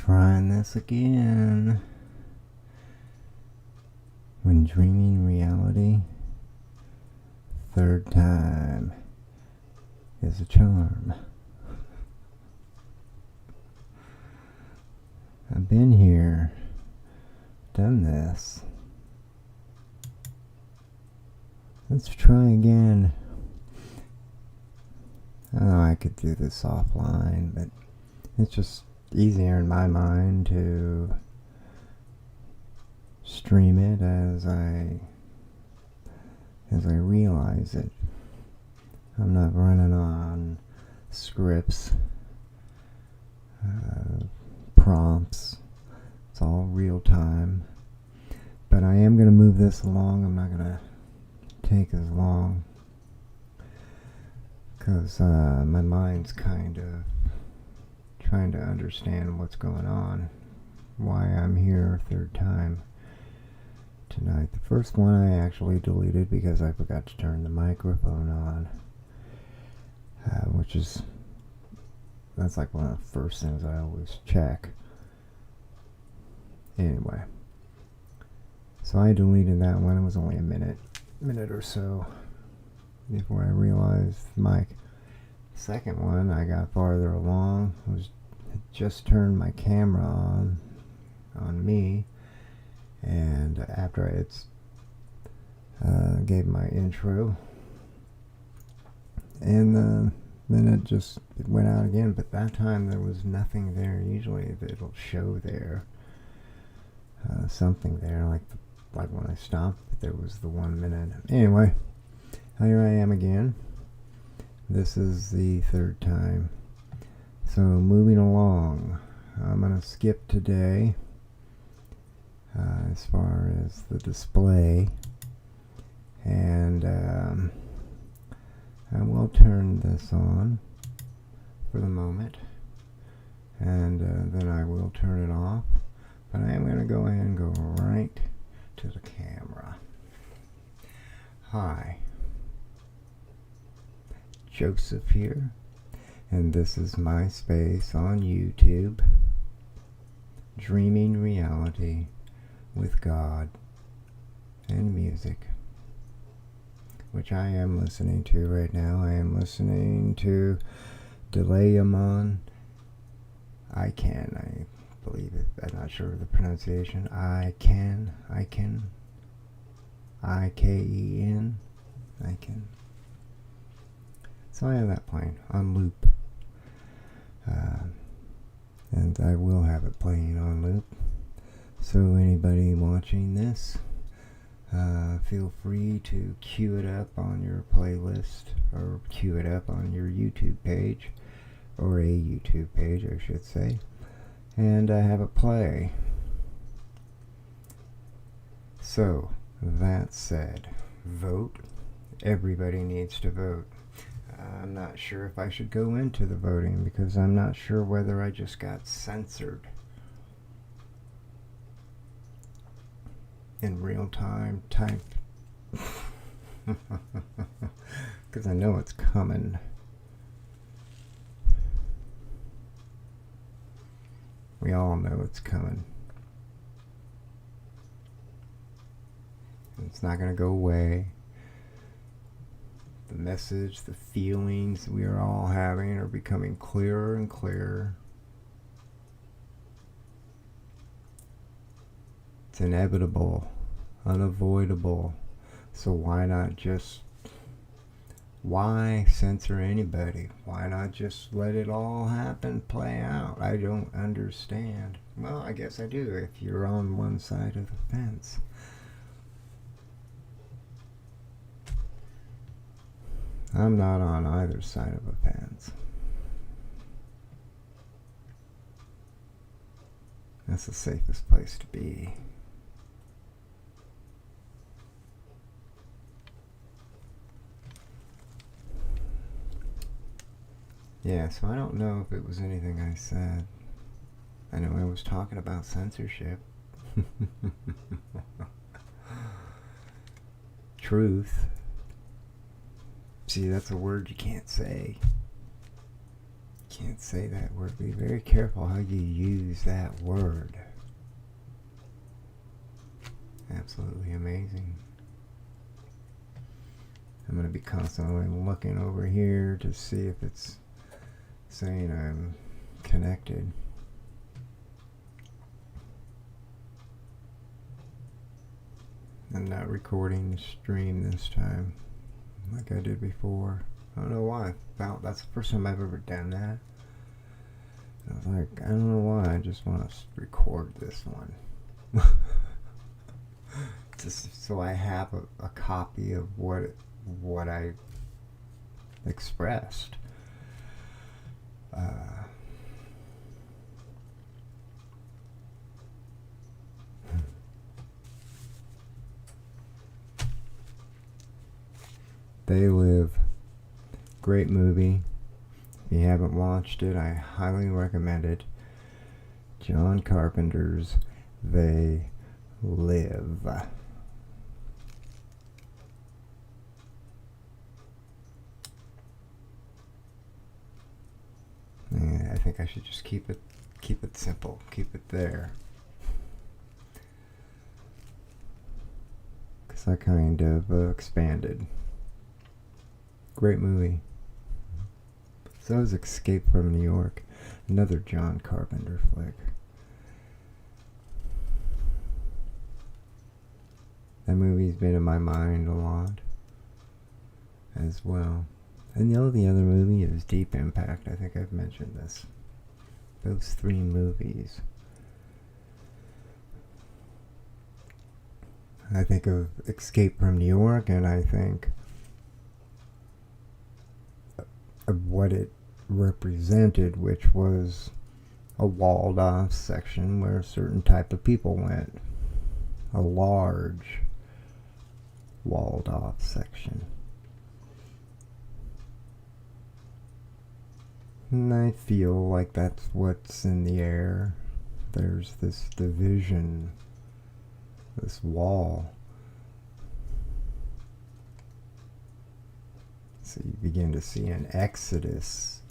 Trying this again. When dreaming reality, third time is a charm. I've been here, done this. Let's try again. I know I could do this offline, but it's just easier in my mind to stream it as I realize it. I'm not running on scripts, prompts. It's all real time. But I am going to move this along. I'm not going to take as long because my mind's kind of trying to understand what's going on, why I'm here third time tonight. The first one I actually deleted because I forgot to turn the microphone on, that's like one of the first things I always check. Anyway, so I deleted that one. It was only a minute or so before I realized the mic. Second one, I got farther along. Just turned my camera on me, and after I gave my intro, and then it went out again. But that time there was nothing there. Usually it'll show there something there, like when I stopped. There was the 1 minute. Anyway, here I am again. This is the third time. So moving along, I'm going to skip today as far as the display, and I will turn this on for the moment, and then I will turn it off, but I am going to go ahead and go right to the camera. Hi, Joseph here. And this is my space on YouTube, Dreaming Reality with God and Music, which I am listening to right now. I am listening to Delayamon. I believe it. I'm not sure of the pronunciation. I-Ken. So I have that playing on loop. And I will have it playing on loop. So anybody watching this, feel free to queue it up on your playlist, or queue it up on your YouTube page, or a YouTube page I should say, and have it play. So that said, vote. Everybody needs to vote. I'm not sure if I should go into the voting because I'm not sure whether I just got censored in real time type, because I know it's coming. We all know it's coming. It's not going to go away. The message, the feelings we are all having are becoming clearer and clearer. It's inevitable, unavoidable. So why censor anybody? Why not just let it all happen, play out? I don't understand. Well, I guess I do if you're on one side of the fence. I'm not on either side of a fence. That's the safest place to be. Yeah, so I don't know if it was anything I said. I know I was talking about censorship. Truth. See, that's a word you can't say. Can't say that word. Be very careful how you use that word. Absolutely amazing. I'm going to be constantly looking over here to see if it's saying I'm connected. I'm not recording the stream this time like I did before. I don't know why. That's the first time I've ever done that. I was like, I don't know why. I just want to record this one. Just so I have a copy of what I expressed. They Live. Great movie. If you haven't watched it, I highly recommend it. John Carpenter's They Live. Yeah, I think I should just keep it simple. Keep it there. Because I kind of expanded. Great movie. So is Escape from New York. Another John Carpenter flick. That movie's been in my mind a lot as well. And the other movie is Deep Impact. I think I've mentioned this. Those three movies. I think of Escape from New York, and I think of what it represented, which was a walled off section where a certain type of people went. A large walled off section. And I feel like that's what's in the air. There's this division, this wall. So you begin to see an exodus.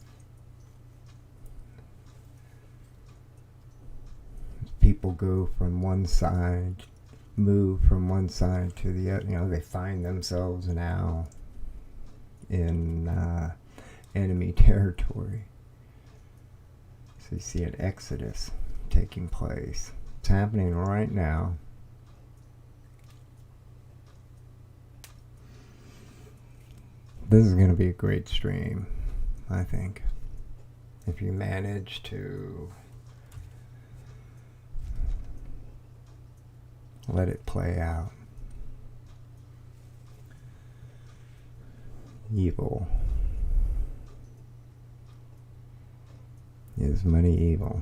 People go from one side, move from one side to the other. You know, they find themselves now in enemy territory. So you see an exodus taking place. It's happening right now. This is going to be a great stream, I think. If you manage to let it play out. Evil. Is money evil?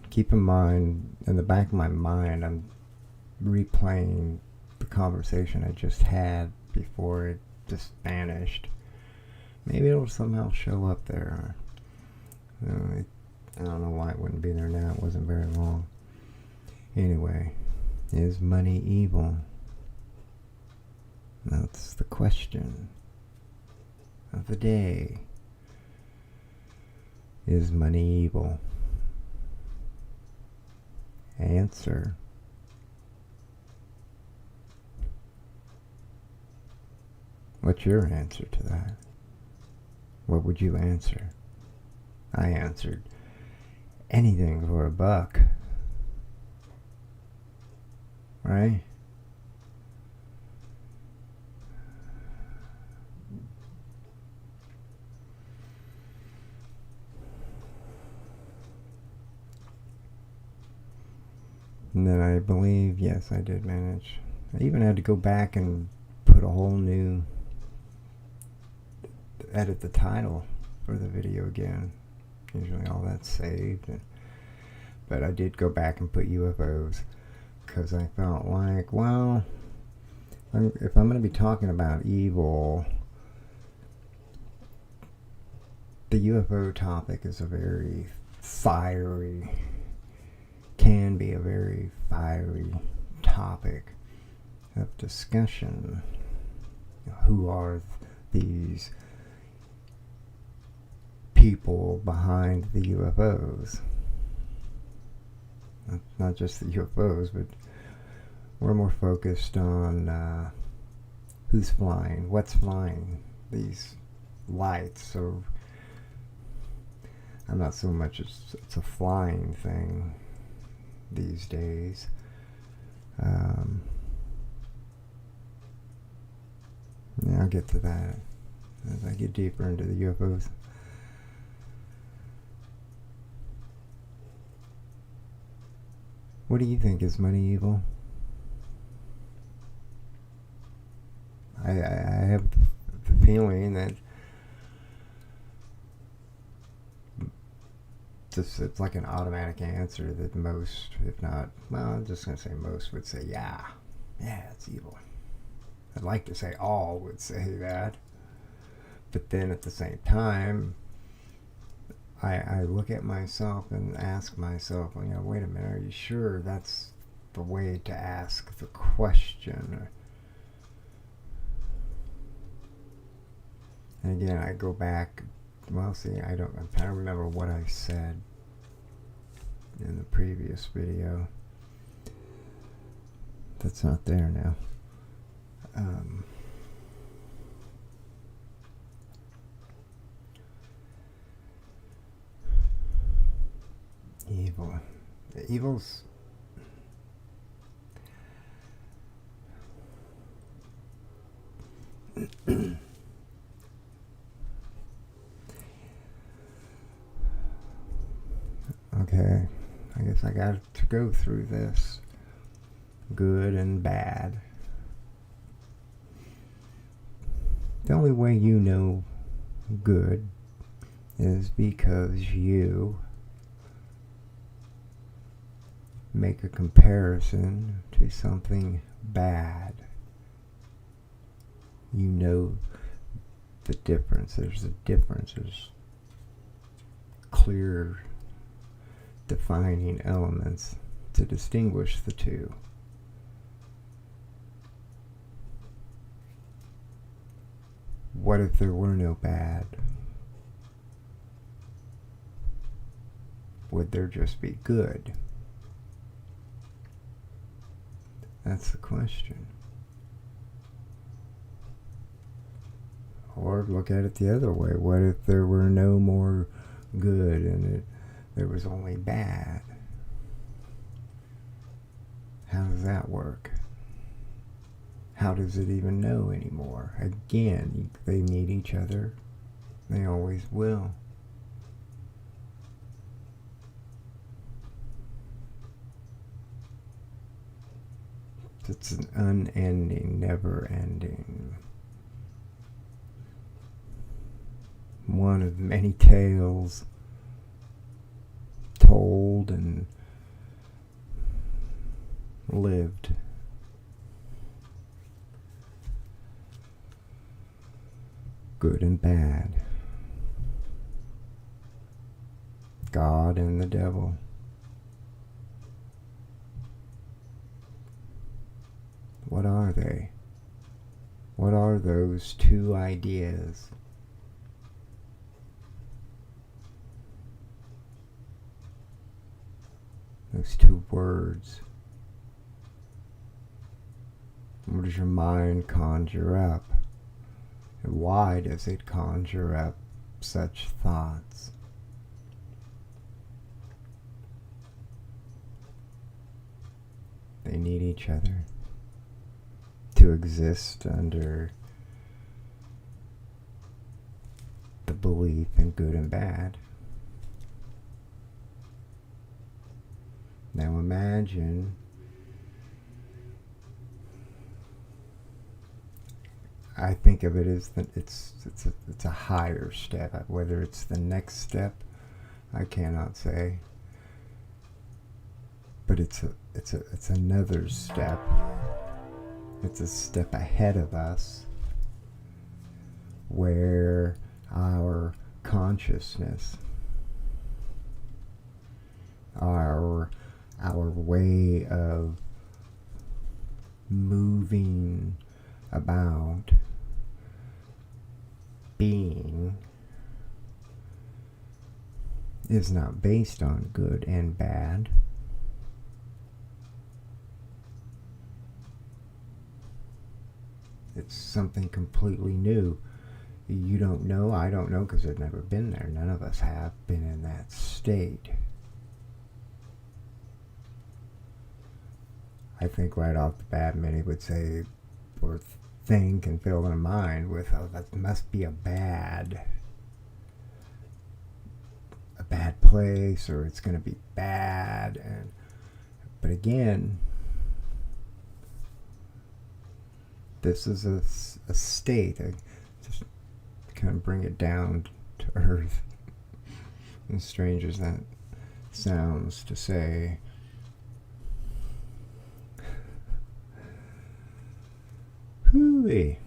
Keep in mind, in the back of my mind, I'm replaying the conversation I just had before it just vanished. Maybe it'll somehow show up there. I don't know why it wouldn't be there now. It wasn't very long. Anyway, is money evil? That's the question of the day. Is money evil? Answer. What's your answer to that? What would you answer? I answered, anything for a buck. Right? And then I believe, yes, I did manage. I even had to go back and put a whole new, edit the title for the video again. Usually all that's saved. But I did go back and put UFOs because I felt like, well, if I'm going to be talking about evil, the UFO topic is a very fiery, can be a very fiery topic of discussion. Who are these people behind the UFOs. Not just the UFOs, but we're more focused on who's flying, what's flying these lights. So I'm not so much it's a flying thing these days. Yeah, I'll get to that as I get deeper into the UFOs. What do you think? Is money evil? I have the feeling that it's like an automatic answer that most, if not, well, I'm just going to say most would say, yeah, it's evil. I'd like to say all would say that. But then at the same time, I look at myself and ask myself, well, wait a minute, are you sure that's the way to ask the question? And again, I go back, well, see, I'm trying to remember what I said in the previous video. That's not there now. Evil. Evil's okay, I guess I got to go through this. Good and bad. The only way you know good is because you make a comparison to something bad. You know the difference. There's a difference. There's clear defining elements to distinguish the two. What if there were no bad? Would there just be good? That's the question. Or look at it the other way. What if there were no more good and there was only bad? How does that work? How does it even know anymore? Again, they need each other. They always will. It's an unending, never-ending, one of many tales told and lived. Good and bad. God and the devil. What are they? What are those two ideas? Those two words. What does your mind conjure up? And why does it conjure up such thoughts? They need each other to exist under the belief in good and bad. Now imagine I think of it as it's a higher step. Whether it's the next step, I cannot say. But it's another step. It's a step ahead of us, where our consciousness, our way of moving about, being, is not based on good and bad. It's something completely new. You don't know, I don't know, because I've never been there. None of us have been in that state. I think right off the bat, many would say, or think and fill their mind with, oh, that must be a bad place, or it's going to be bad. But again, this is a state. I just kind of bring it down to earth. As strange as that sounds to say. Hooey.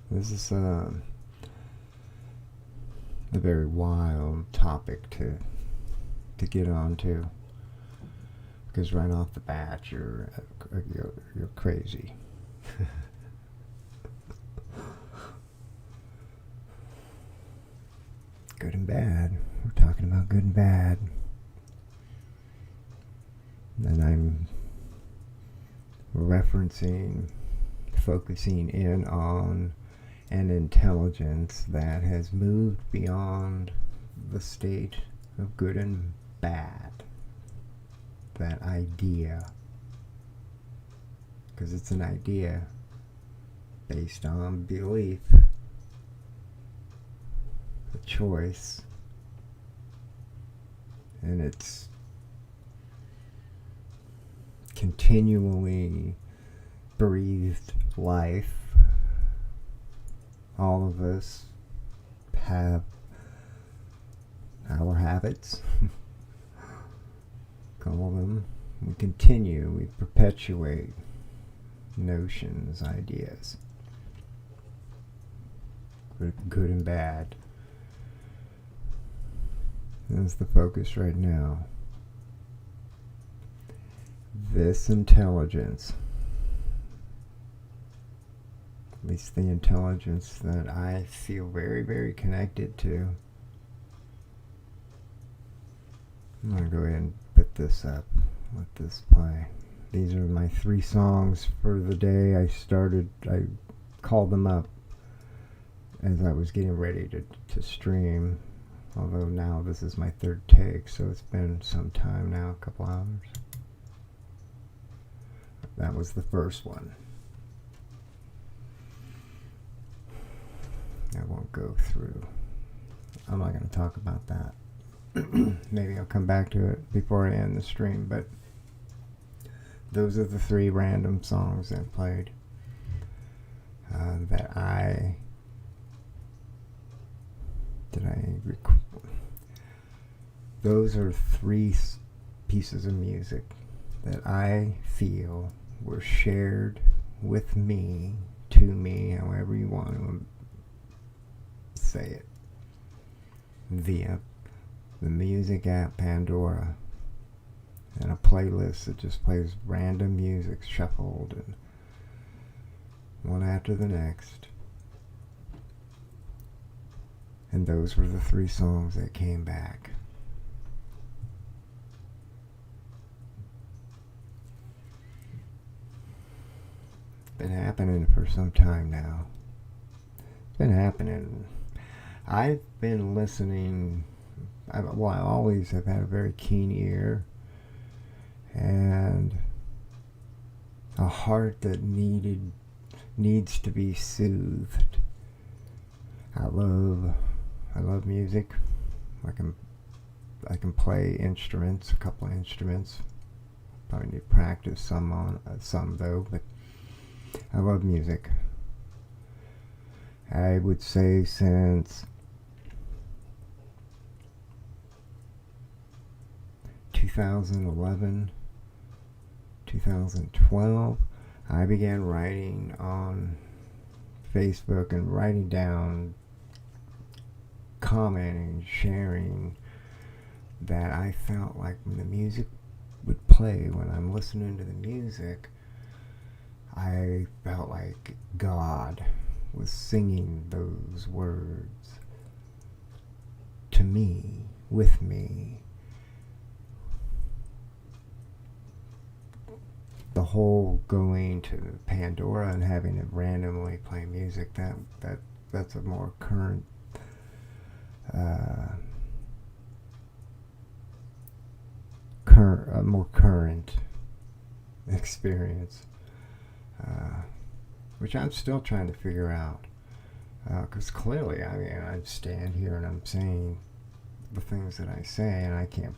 This is a very wild topic to get onto, because right off the bat you're crazy. Good and bad. We're talking about good and bad. And I'm focusing in on an intelligence that has moved beyond the state of good and bad. That idea. Because it's an idea based on belief, a choice, and it's continually breathed life. All of us have our habits, call them. We continue, we perpetuate notions, ideas, good and bad. That's the focus right now. This intelligence, at least the intelligence that I feel very, very connected to. I'm going to go ahead and put this up, let this play. These are my 3 songs for the day. I called them up as I was getting ready to stream, although now this is my 3rd take, so it's been some time now, a couple hours. That was the first one. I won't go through. I'm not going to talk about that. Maybe I'll come back to it before I end the stream, but those are the 3 random songs that played those are 3 pieces of music that I feel were shared with me, to me, however you want to say it, via the music app Pandora, and a playlist that just plays random music shuffled and one after the next. And those were the 3 songs that came back. It's been happening for some time now. It's been happening. I've been listening. I always have had a very keen ear and a heart that needs to be soothed. I love music. I can play instruments, a couple of instruments. Probably need to practice some though, but I love music. I would say since 2011, 2012, I began writing on Facebook and writing down, commenting, sharing, that I felt like when the music would play, when I'm listening to the music, I felt like God was singing those words to me, with me. The whole going to Pandora and having it randomly play music, that's a more current experience, which I'm still trying to figure out. Because clearly, I mean, I stand here and I'm saying the things that I say, and I can't.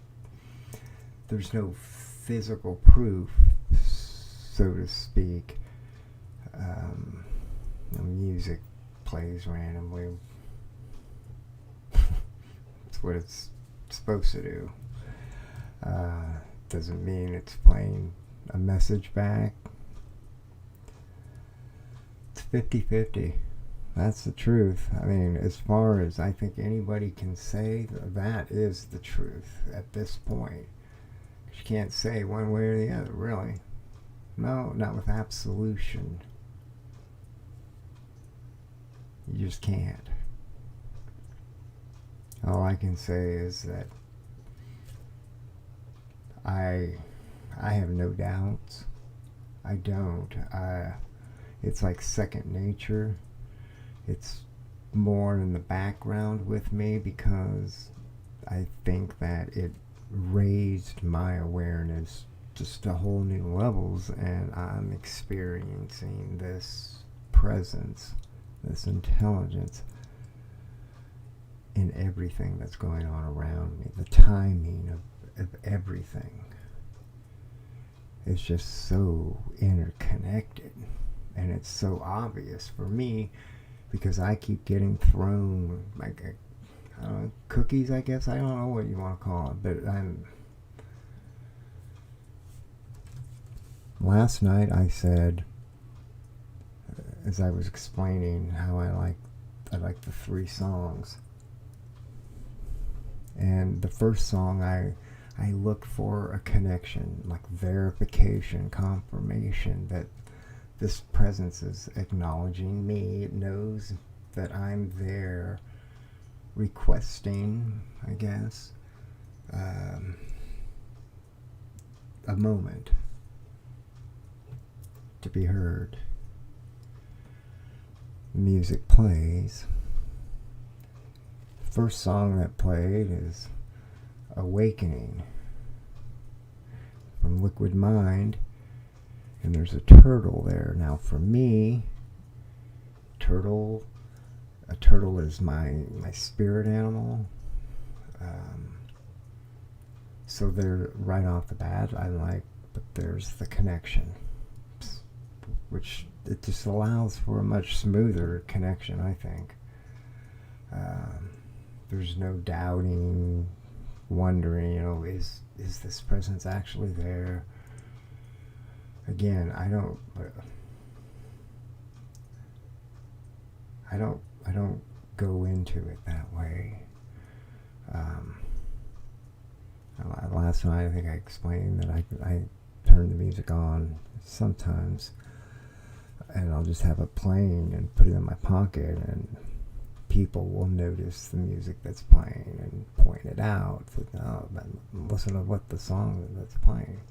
There's no physical proof, so to speak. The music plays randomly. It's what it's supposed to do. Doesn't mean it's playing a message back. It's 50-50. That's the truth. I mean, as far as I think anybody can say, that is the truth at this point. You can't say one way or the other, really. No, not with absolution. You just can't. All I can say is that I have no doubts. I don't. It's like second nature. It's more in the background with me because I think that it raised my awareness just to whole new levels, and I'm experiencing this presence, this intelligence in everything that's going on around me. The timing of everything is just so interconnected, and it's so obvious for me because I keep getting thrown like cookies, I guess. I don't know what you want to call it, but last night I said, as I was explaining how I like the 3 songs, and the first song I look for a connection, like verification, confirmation that this presence is acknowledging me. It knows that I'm there, requesting, I guess, a moment to be heard. Music plays. The first song that played is Awakening from Liquid Mind, and there's a turtle there. Now for me, a turtle is my spirit animal. So they're right off the bat, but there's the connection, which it just allows for a much smoother connection, I think. There's no doubting, wondering, is this presence actually there? Again, I don't go into it that way. Last night, I think I explained that I turn the music on sometimes, and I'll just have it playing and put it in my pocket, and people will notice the music that's playing and point it out. Listen to what the song that's playing.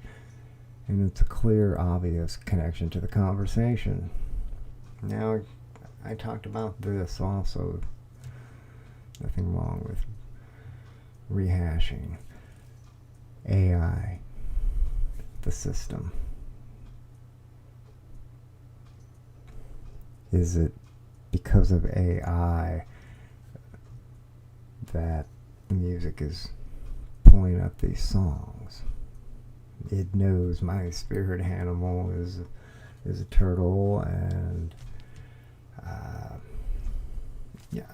And it's a clear, obvious connection to the conversation. Now, I talked about this also. Nothing wrong with rehashing. AI, the system. Is it because of AI that the music is pulling up these songs? It knows my spirit animal is a turtle, and yeah,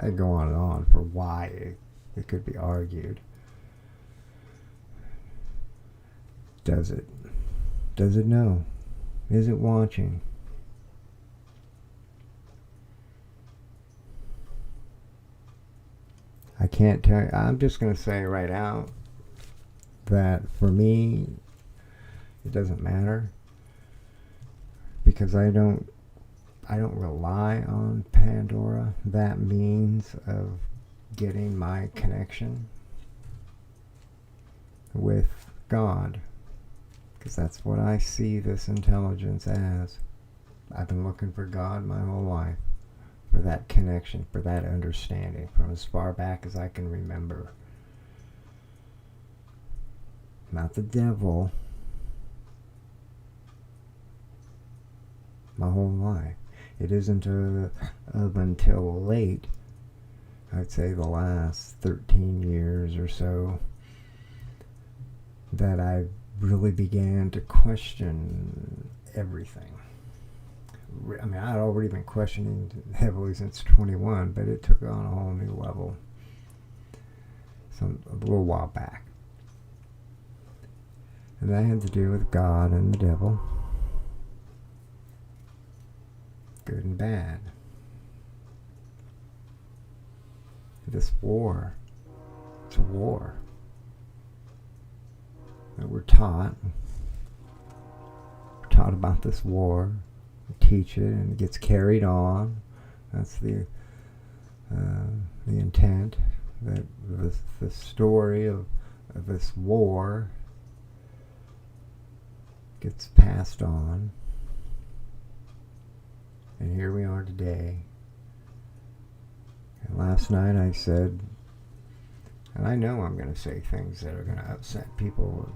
I go on and on for why it could be argued. Does it know? Is it watching? I can't tell you. I'm just going to say right out that for me, it doesn't matter, because I don't rely on Pandora, that means of getting my connection with God, because that's what I see this intelligence as. I've been looking for God my whole life, for that connection, for that understanding, from as far back as I can remember. Not the devil. My whole life. It isn't of until late, I'd say the last 13 years or so, that I really began to question everything. I mean, I'd already been questioning heavily since 21, but it took on a whole new level a little while back. And that had to do with God and the devil. Good and bad. This war. It's a war. That we're taught. We're taught about this war. We teach it and it gets carried on. That's the intent. That the story of this war gets passed on. And here we are today. And last night I said, and I know I'm going to say things that are going to upset people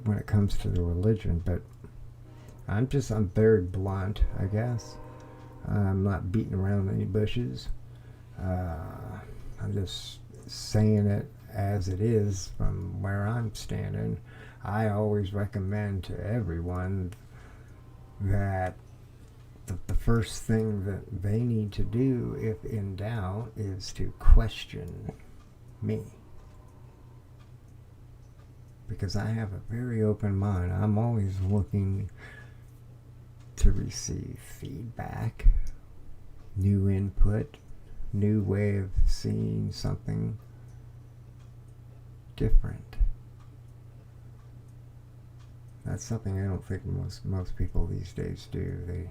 when it comes to the religion, but I'm very blunt, I guess. I'm not beating around any bushes. I'm just saying it as it is from where I'm standing. I always recommend to everyone that the first thing that they need to do, if in doubt, is to question me. Because I have a very open mind. I'm always looking to receive feedback, new input, new way of seeing something different. That's something I don't think most people these days do.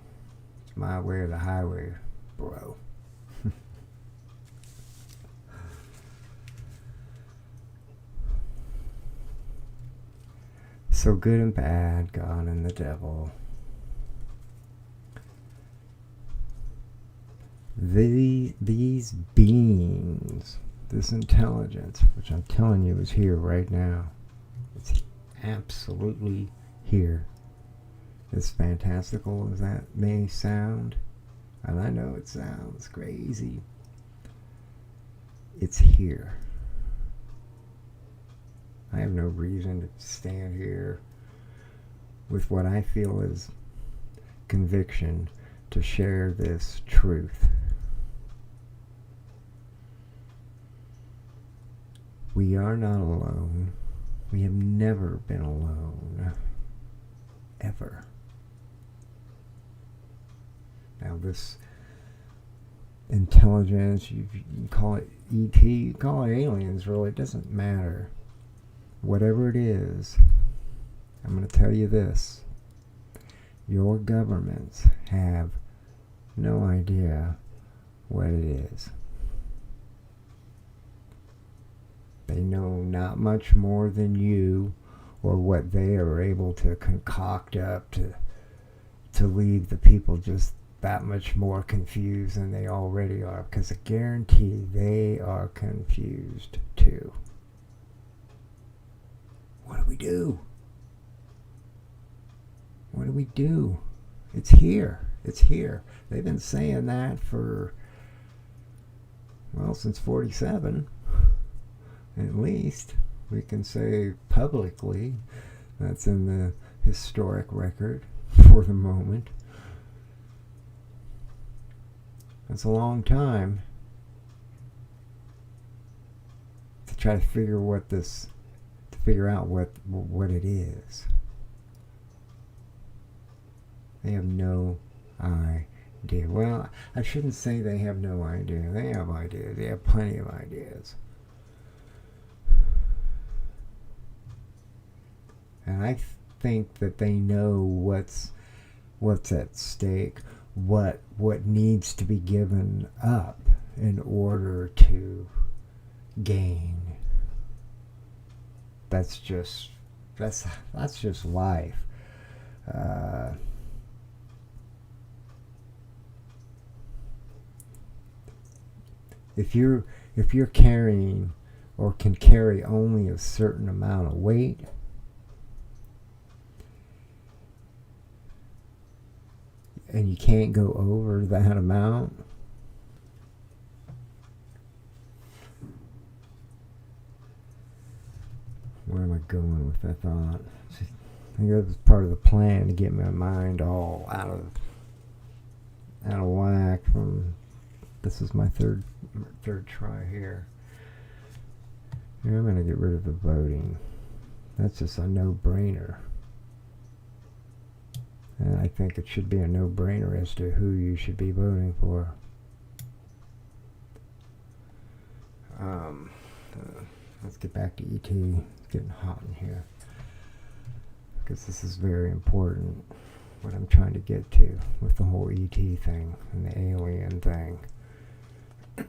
It's my way or the highway, bro. So good and bad, God and the devil. These beings, this intelligence, which I'm telling you is here right now. It's absolutely here. As fantastical as that may sound, and I know it sounds crazy, it's here. I have no reason to stand here with what I feel is conviction to share this truth. We are not alone. We have never been alone. Ever. Now this intelligence, you can call it ET, you can call it aliens, really, it doesn't matter. Whatever it is, I'm going to tell you this. Your governments have no idea what it is. They know not much more than you, or what they are able to concoct up to leave the people just that much more confused than they already are, because I guarantee they are confused too. What do we do? What do we do? It's here. It's here. They've been saying that for, well, since 47. At least we can say publicly. That's in the historic record for the moment. That's a long time to try to figure out what it is. They have no idea. Well, I shouldn't say they have no idea. They have ideas. They have plenty of ideas. And I think that they know what's at stake, what needs to be given up in order to gain. That's just life. If you're carrying or can carry only a certain amount of weight, and you can't go over that amount, where am I going with that thought? I think that was part of the plan to get my mind all out of whack. This is my third try here. Yeah, I'm gonna get rid of the voting. That's just a no-brainer. And I think it should be a no-brainer as to who you should be voting for. Let's get back to ET. It's getting hot in here. Because this is very important, what I'm trying to get to with the whole ET thing and the alien thing.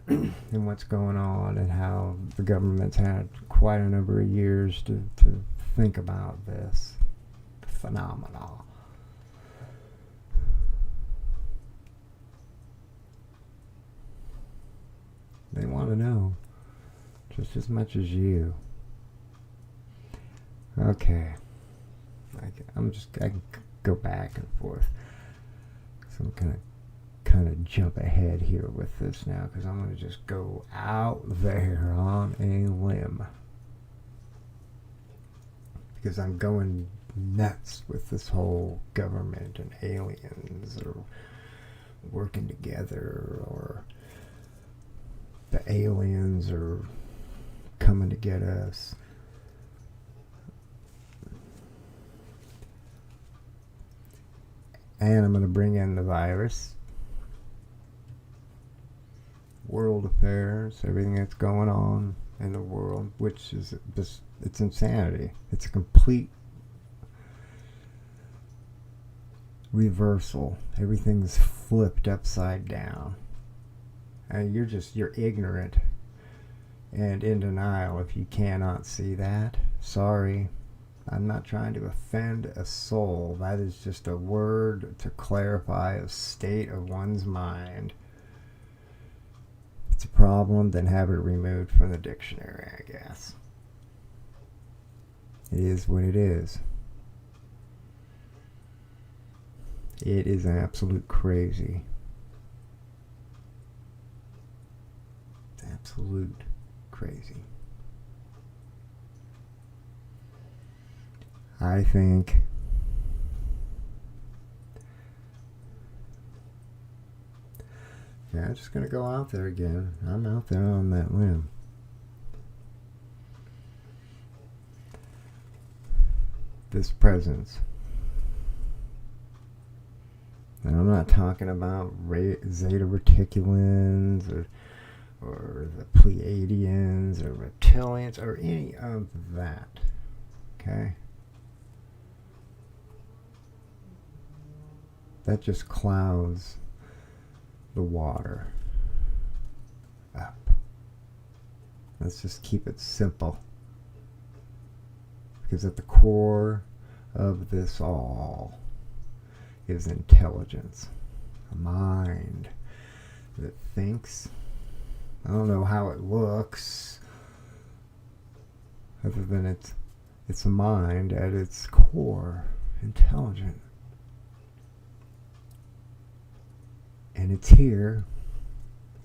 And what's going on, and how the government's had quite a number of years to think about this phenomenon. They want to know just as much as you. Okay. I can go back and forth. So I'm gonna kind of jump ahead here with this now, because I'm gonna just go out there on a limb, because I'm going nuts with this whole government and aliens or working together, or the aliens are coming to get us. And I'm going to bring in the virus, world affairs, everything that's going on in the world, which is just, it's insanity. It's a complete reversal. Everything's flipped upside down. And you're ignorant and in denial if you cannot see that. Sorry. I'm not trying to offend a soul. That is just a word to clarify a state of one's mind. If it's a problem, then have it removed from the dictionary, I guess. It is what it is. It is absolute crazy. It's absolute crazy. I think I'm just going to go out there again. I'm out there on that limb. This presence. And I'm not talking about Zeta Reticulans or the Pleiadians or reptilians or any of that. Okay? That just clouds the water up. Let's just keep it simple. Because at the core of this all is intelligence. A mind that thinks. I don't know how it looks, other than it's a mind at its core, intelligent. And it's here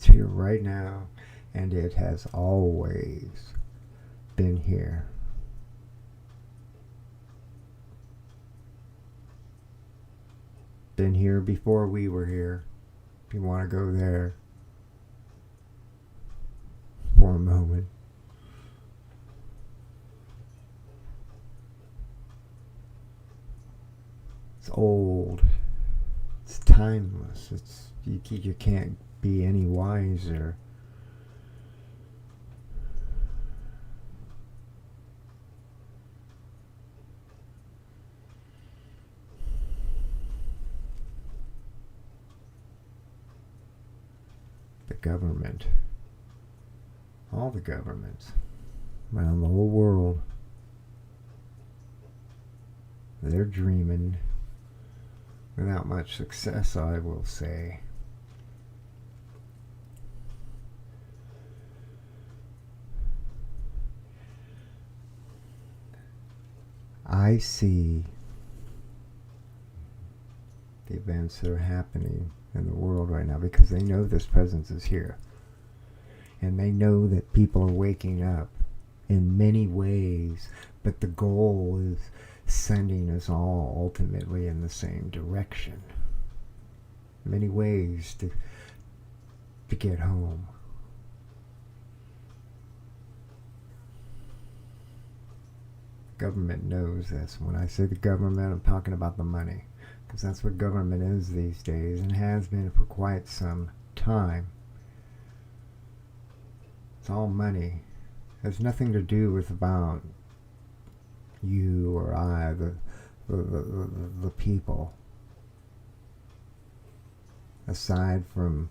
right now, and it has always been here. Been here before we were here, if you want to go there for a moment. It's old. It's timeless. You can't be any wiser. The government all the governments around the whole world, they're dreaming without much success, I will say. I see the events that are happening in the world right now because they know this presence is here. And they know that people are waking up in many ways, but the goal is sending us all ultimately in the same direction. Many ways to get home. Government knows this. When I say the government, I'm talking about the money, because that's what government is these days and has been for quite some time. It's all money. It has nothing to do with about you or I, the people. Aside from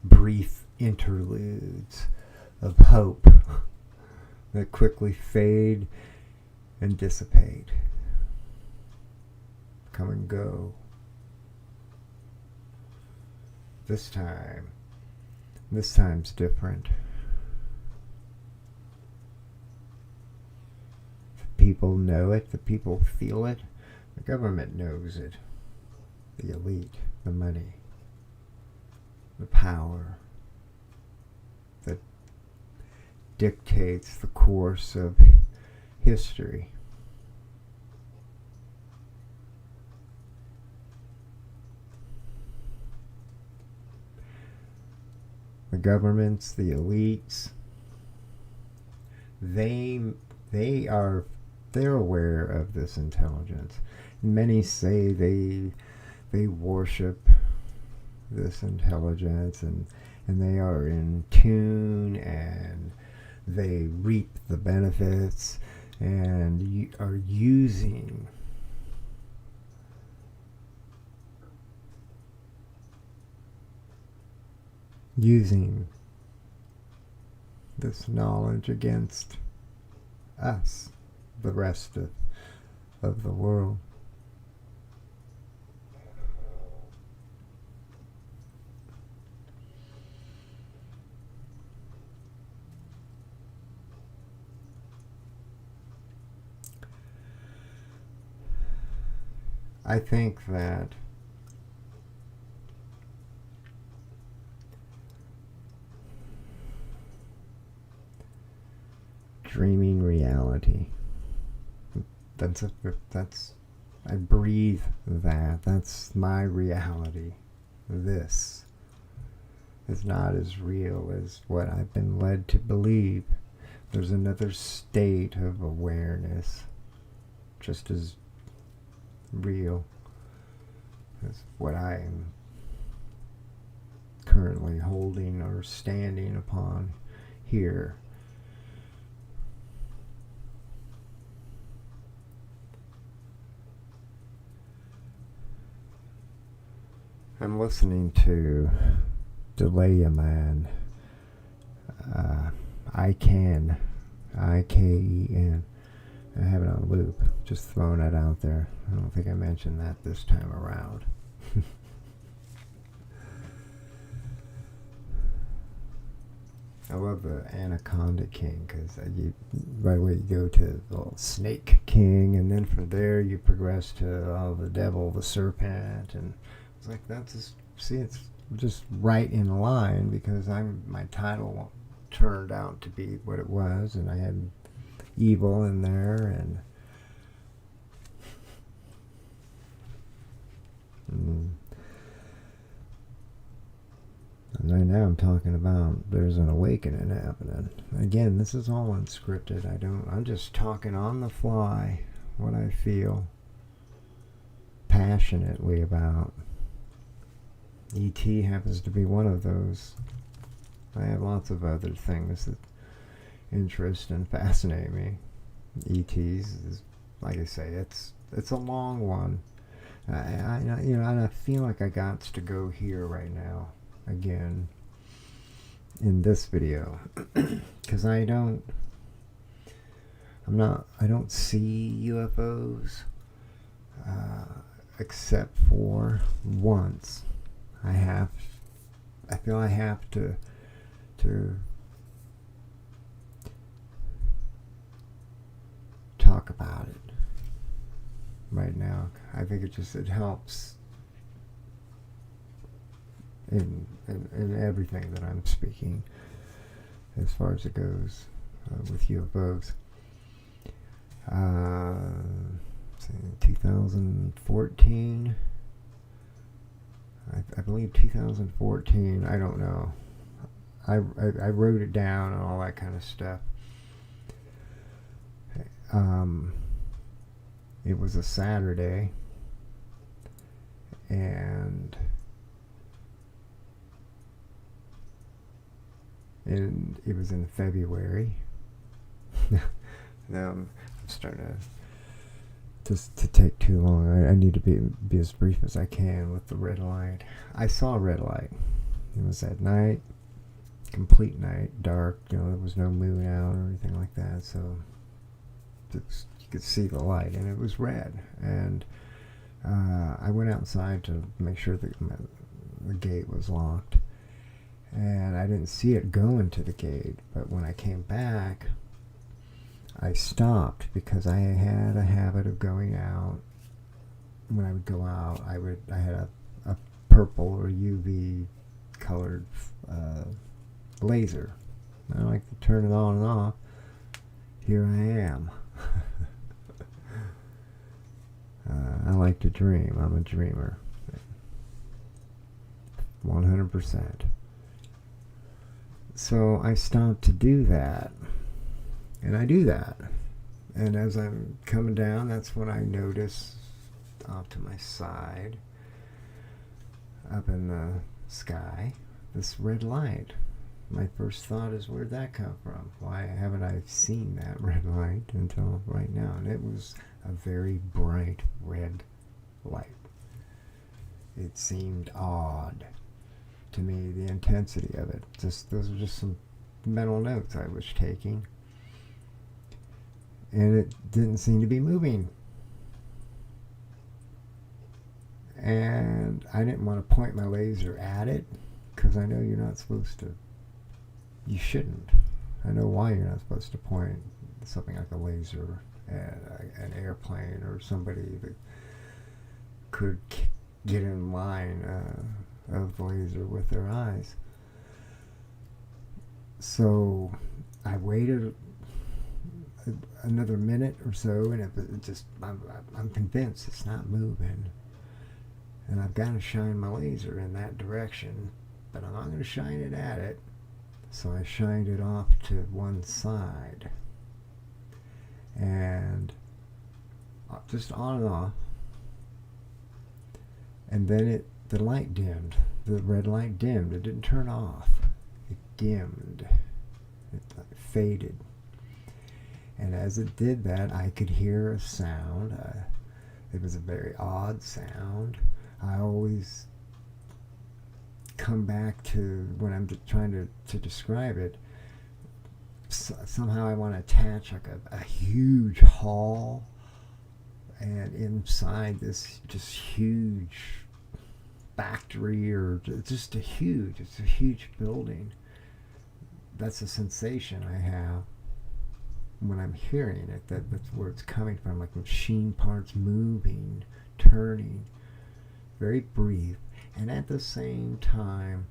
brief interludes of hope that quickly fade and dissipate, come and go. This time's different. The people know it, the people feel it, the government knows it, the elite, the money, the power that dictates the course of history. The governments, the elites, they're aware of this intelligence. Many say they worship this intelligence and they are in tune and they reap the benefits and are using this knowledge against us, the rest of the world. I think that dreaming reality, I breathe that. That's my reality. This is not as real as what I've been led to believe. There's another state of awareness, just as real as what I am currently holding or standing upon here. I'm listening to Delay a Man, I-K-E-N. I have it on loop, just throwing it out there. I don't think I mentioned that this time around. I love the Anaconda King, because right away you go to the Snake King, and then from there you progress to the Devil, the Serpent, and it's like it's just right in line, because my title turned out to be what it was, and I had evil in there, and right now I'm talking about there's an awakening happening. Again, this is all unscripted. I'm just talking on the fly what I feel passionately about. E.T. happens to be one of those. I have lots of other things that interest and fascinate me. E.T.'s is, like I say, it's a long one. And I feel like I got to go here right now again in this video, because because I don't see UFOs except for once. I feel I have to talk about it right now. I think it helps in everything that I'm speaking as far as it goes with UFOs. 2014, I believe 2014, I don't know. I wrote it down and all that kind of stuff. It was a Saturday, and it was in February. Now I'm starting to take too long. I need to be as brief as I can with the red light. I saw a red light. It was at night, complete night, dark. There was no moon out or anything like that, so you could see the light, and it was red. And I went outside to make sure that the gate was locked, and I didn't see it going to the gate. But when I came back, I stopped because I had a habit of going out. When I would go out, I had a purple or UV colored laser. I like to turn it on and off. Here I am. I like to dream. I'm a dreamer. 100%. So I stopped to do that. And I do that. And as I'm coming down, that's when I notice off to my side, up in the sky, this red light. My first thought is, where'd that come from? Why haven't I seen that red light until right now? And it was a very bright red light. It seemed odd to me, the intensity of it. Those are just some mental notes I was taking. And it didn't seem to be moving. And I didn't want to point my laser at it, because I know you're not supposed to. You shouldn't. I know why you're not supposed to point something like a laser at an airplane or somebody that could get in line of the laser with their eyes. So I waited another minute or so, and I'm convinced it's not moving, and I've got to shine my laser in that direction, but I'm not going to shine it at it. So I shined it off to one side, and just on and off, and then the light dimmed. The red light dimmed. It didn't turn off. It dimmed. It faded. And as it did that, I could hear a sound. It was a very odd sound. I always come back to, when I'm trying to describe it, somehow I want to attach like a huge hall, and inside this just huge factory, or just it's a huge building. That's a sensation I have when I'm hearing it, that's where it's coming from, like machine parts moving, turning, very brief, and at the same time,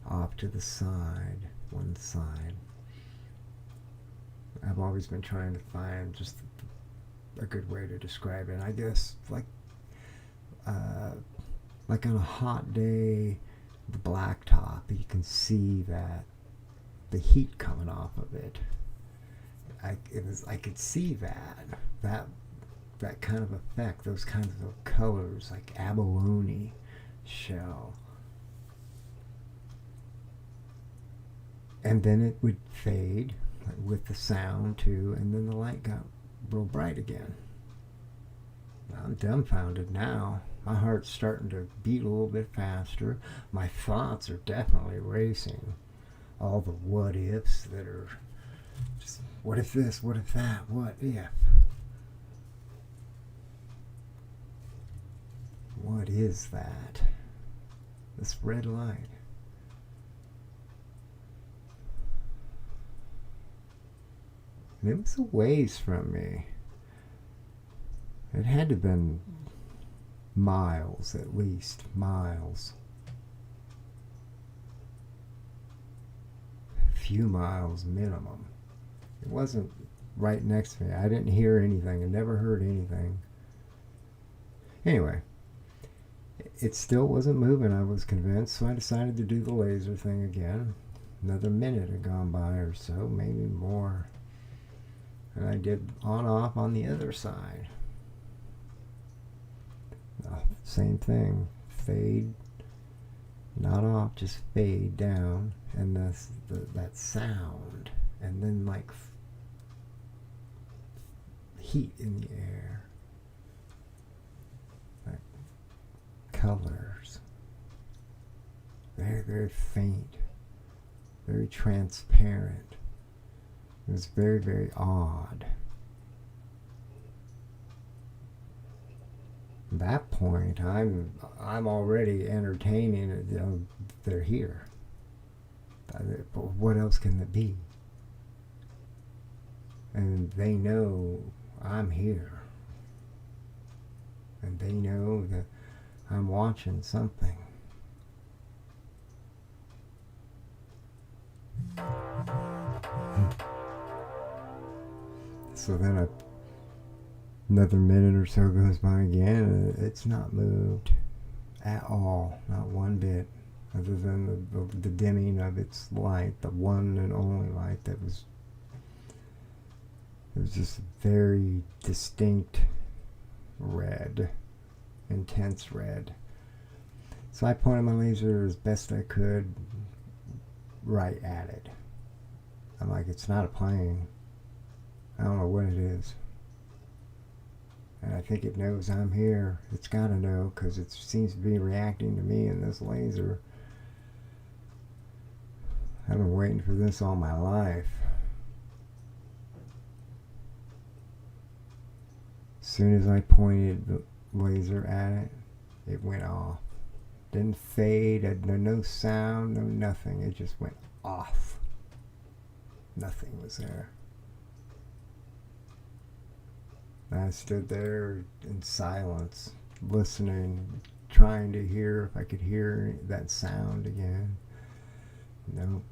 off to the side, one side. I've always been trying to find just a good way to describe it. And I guess like on a hot day, the blacktop, you can see that the heat coming off of it. I could see that kind of effect, those kinds of colors, like abalone shell. And then it would fade with the sound too, and then the light got real bright again. I'm dumbfounded now. My heart's starting to beat a little bit faster. My thoughts are definitely racing. All the what ifs that are Just, what if this? What if that? What if? What is that? This red light. And it was a ways from me. It had to have been miles, at least. Miles. A few miles minimum. It wasn't right next to me. I didn't hear anything. I never heard anything. Anyway, it still wasn't moving, I was convinced, so I decided to do the laser thing again. Another minute had gone by or so, maybe more. And I did on-off on the other side. Same thing. Fade. Not off, just fade down. And that sound. And then like heat in the air. Like colors. Very, very faint. Very transparent. It was very, very odd. At that point, I'm already entertaining it. You know, they're here. But what else can it be? And they know I'm here. And they know that I'm watching something. So then another minute or so goes by again, and it's not moved at all, not one bit, other than the dimming of its light, the one and only light that was, it was just very distinct red, intense red. So I pointed my laser as best I could right at it. I'm like, it's not a plane. I don't know what it is. And I think it knows I'm here. It's got to know, because it seems to be reacting to me in this laser. I've been waiting for this all my life. As soon as I pointed the laser at it, it went off. Didn't fade, no sound, no nothing. It just went off. Nothing was there. I stood there in silence, listening, trying to hear if I could hear that sound again. Nope.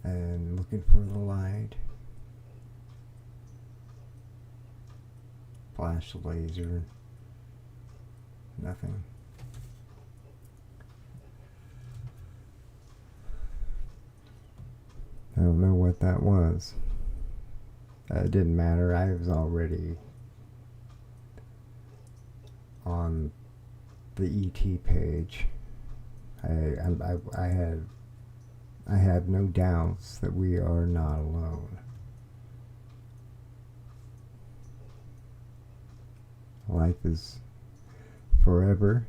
And looking for the light. Flash the laser. Nothing. I don't know what that was. It didn't matter. I was already on the ET page. I had no doubts that we are not alone. Life is forever,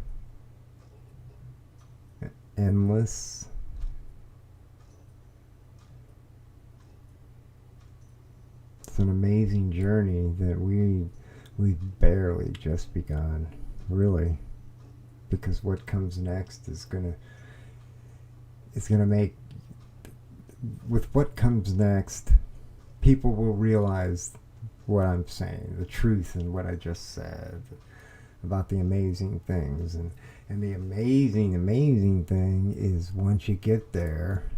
endless. It's an amazing journey that we've barely just begun, really, because what comes next is gonna make, with what comes next, people will realize what I'm saying, the truth in what I just said about the amazing things, and the amazing thing is, once you get there,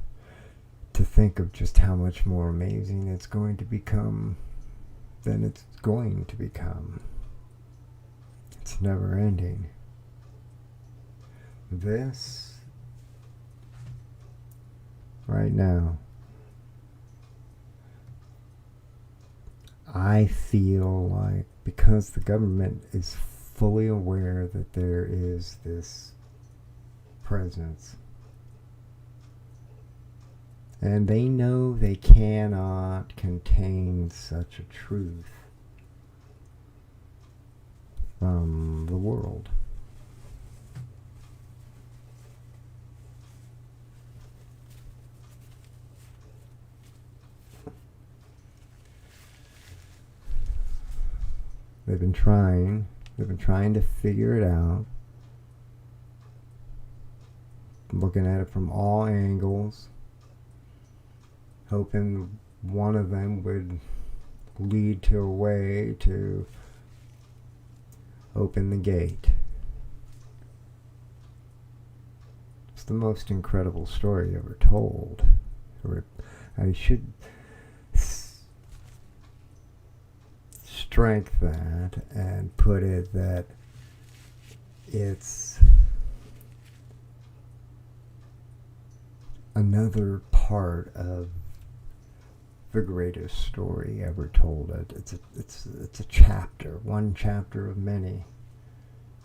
to think of just how much more amazing it's going to become than it's going to become. It's never ending. This, right now, I feel like, because the government is fully aware that there is this presence, and they know they cannot contain such a truth from the world. They've been trying to figure it out, looking at it from all angles, hoping one of them would lead to a way to open the gate. It's the most incredible story ever told. I should strength that and put it that it's another part of the greatest story ever told. It's a chapter, one chapter of many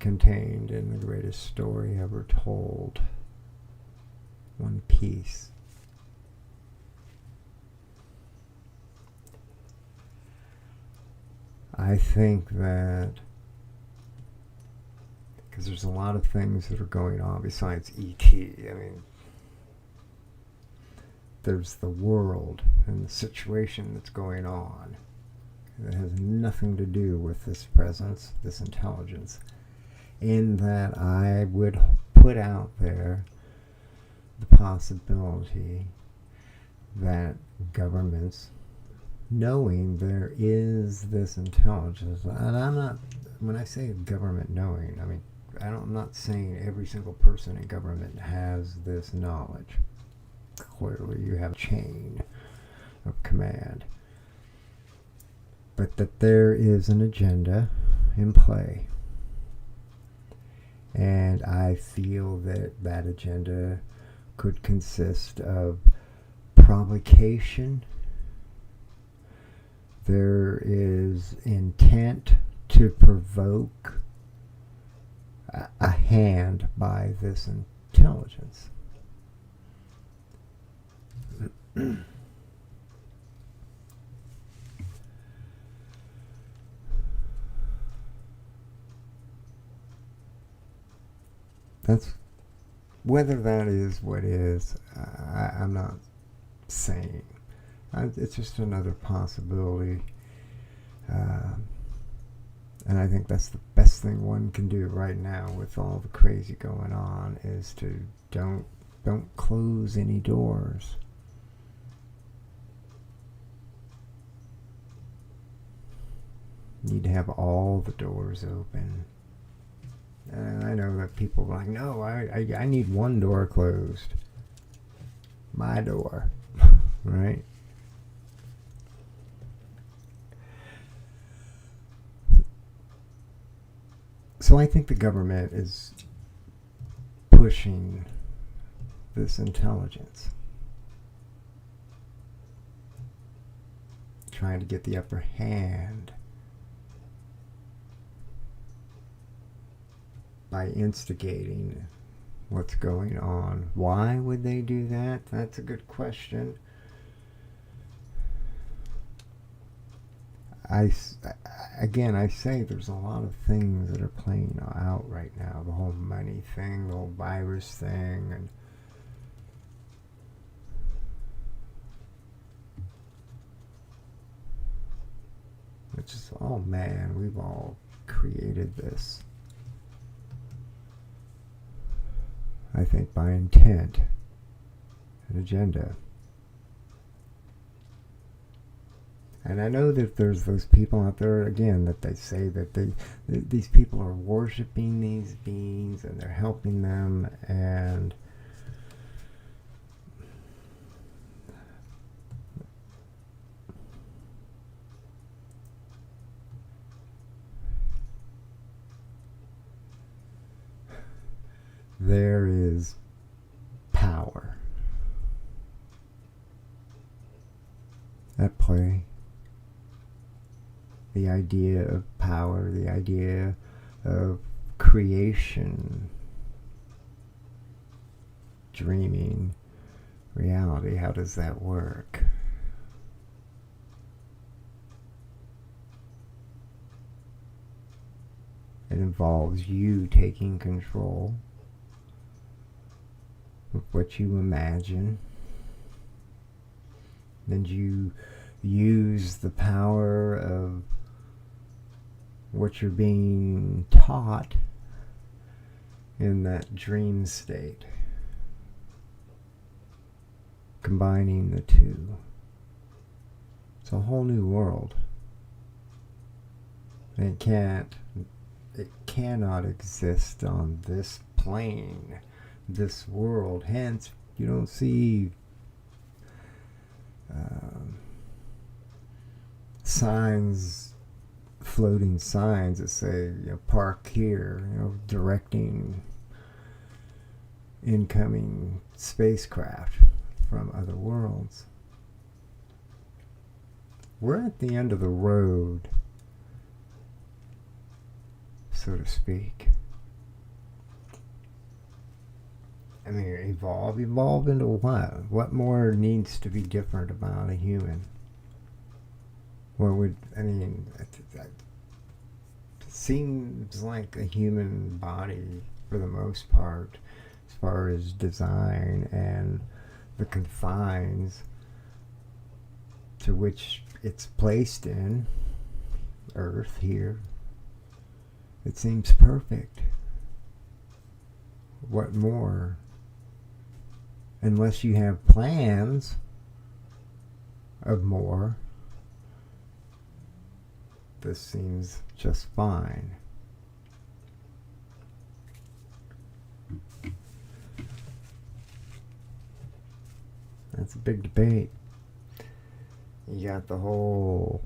contained in the greatest story ever told. One piece. I think that because there's a lot of things that are going on besides E.T. I mean, there's the world and the situation that's going on that has nothing to do with this presence, this intelligence, in that I would put out there the possibility that governments, knowing there is this intelligence, and I'm not, when I say government knowing, I mean, I'm not saying every single person in government has this knowledge. Clearly you have a chain of command, but that there is an agenda in play, and I feel that that agenda could consist of provocation. There is intent to provoke a hand by this intelligence. That's whether that is what is. I'm not saying. It's just another possibility, and I think that's the best thing one can do right now with all the crazy going on, is to don't close any doors. You need to have all the doors open. And I know that people are like, no, I need one door closed. My door. Right? So I think the government is pushing this intelligence, trying to get the upper hand by instigating what's going on. Why would they do that? That's a good question. I say there's a lot of things that are playing out right now. The whole money thing, the whole virus thing, and it's just, oh man, we've all created this. I think by intent, an agenda. And I know that there's those people out there, again, that they say that these people are worshiping these beings and they're helping them, and there is power at play. The idea of power, the idea of creation, dreaming, reality, how does that work? It involves you taking control of what you imagine, and you use the power of what you're being taught in that dream state. Combining the two. It's a whole new world. It cannot exist on this plane, this world. Hence, you don't see signs, floating signs that say, park here, directing incoming spacecraft from other worlds. We're at the end of the road, so to speak. I mean, evolve into what? What more needs to be different about a human? It seems like a human body, for the most part, as far as design and the confines to which it's placed in, Earth here, it seems perfect. What more? Unless you have plans of more, this seems just fine. That's a big debate. You got the whole,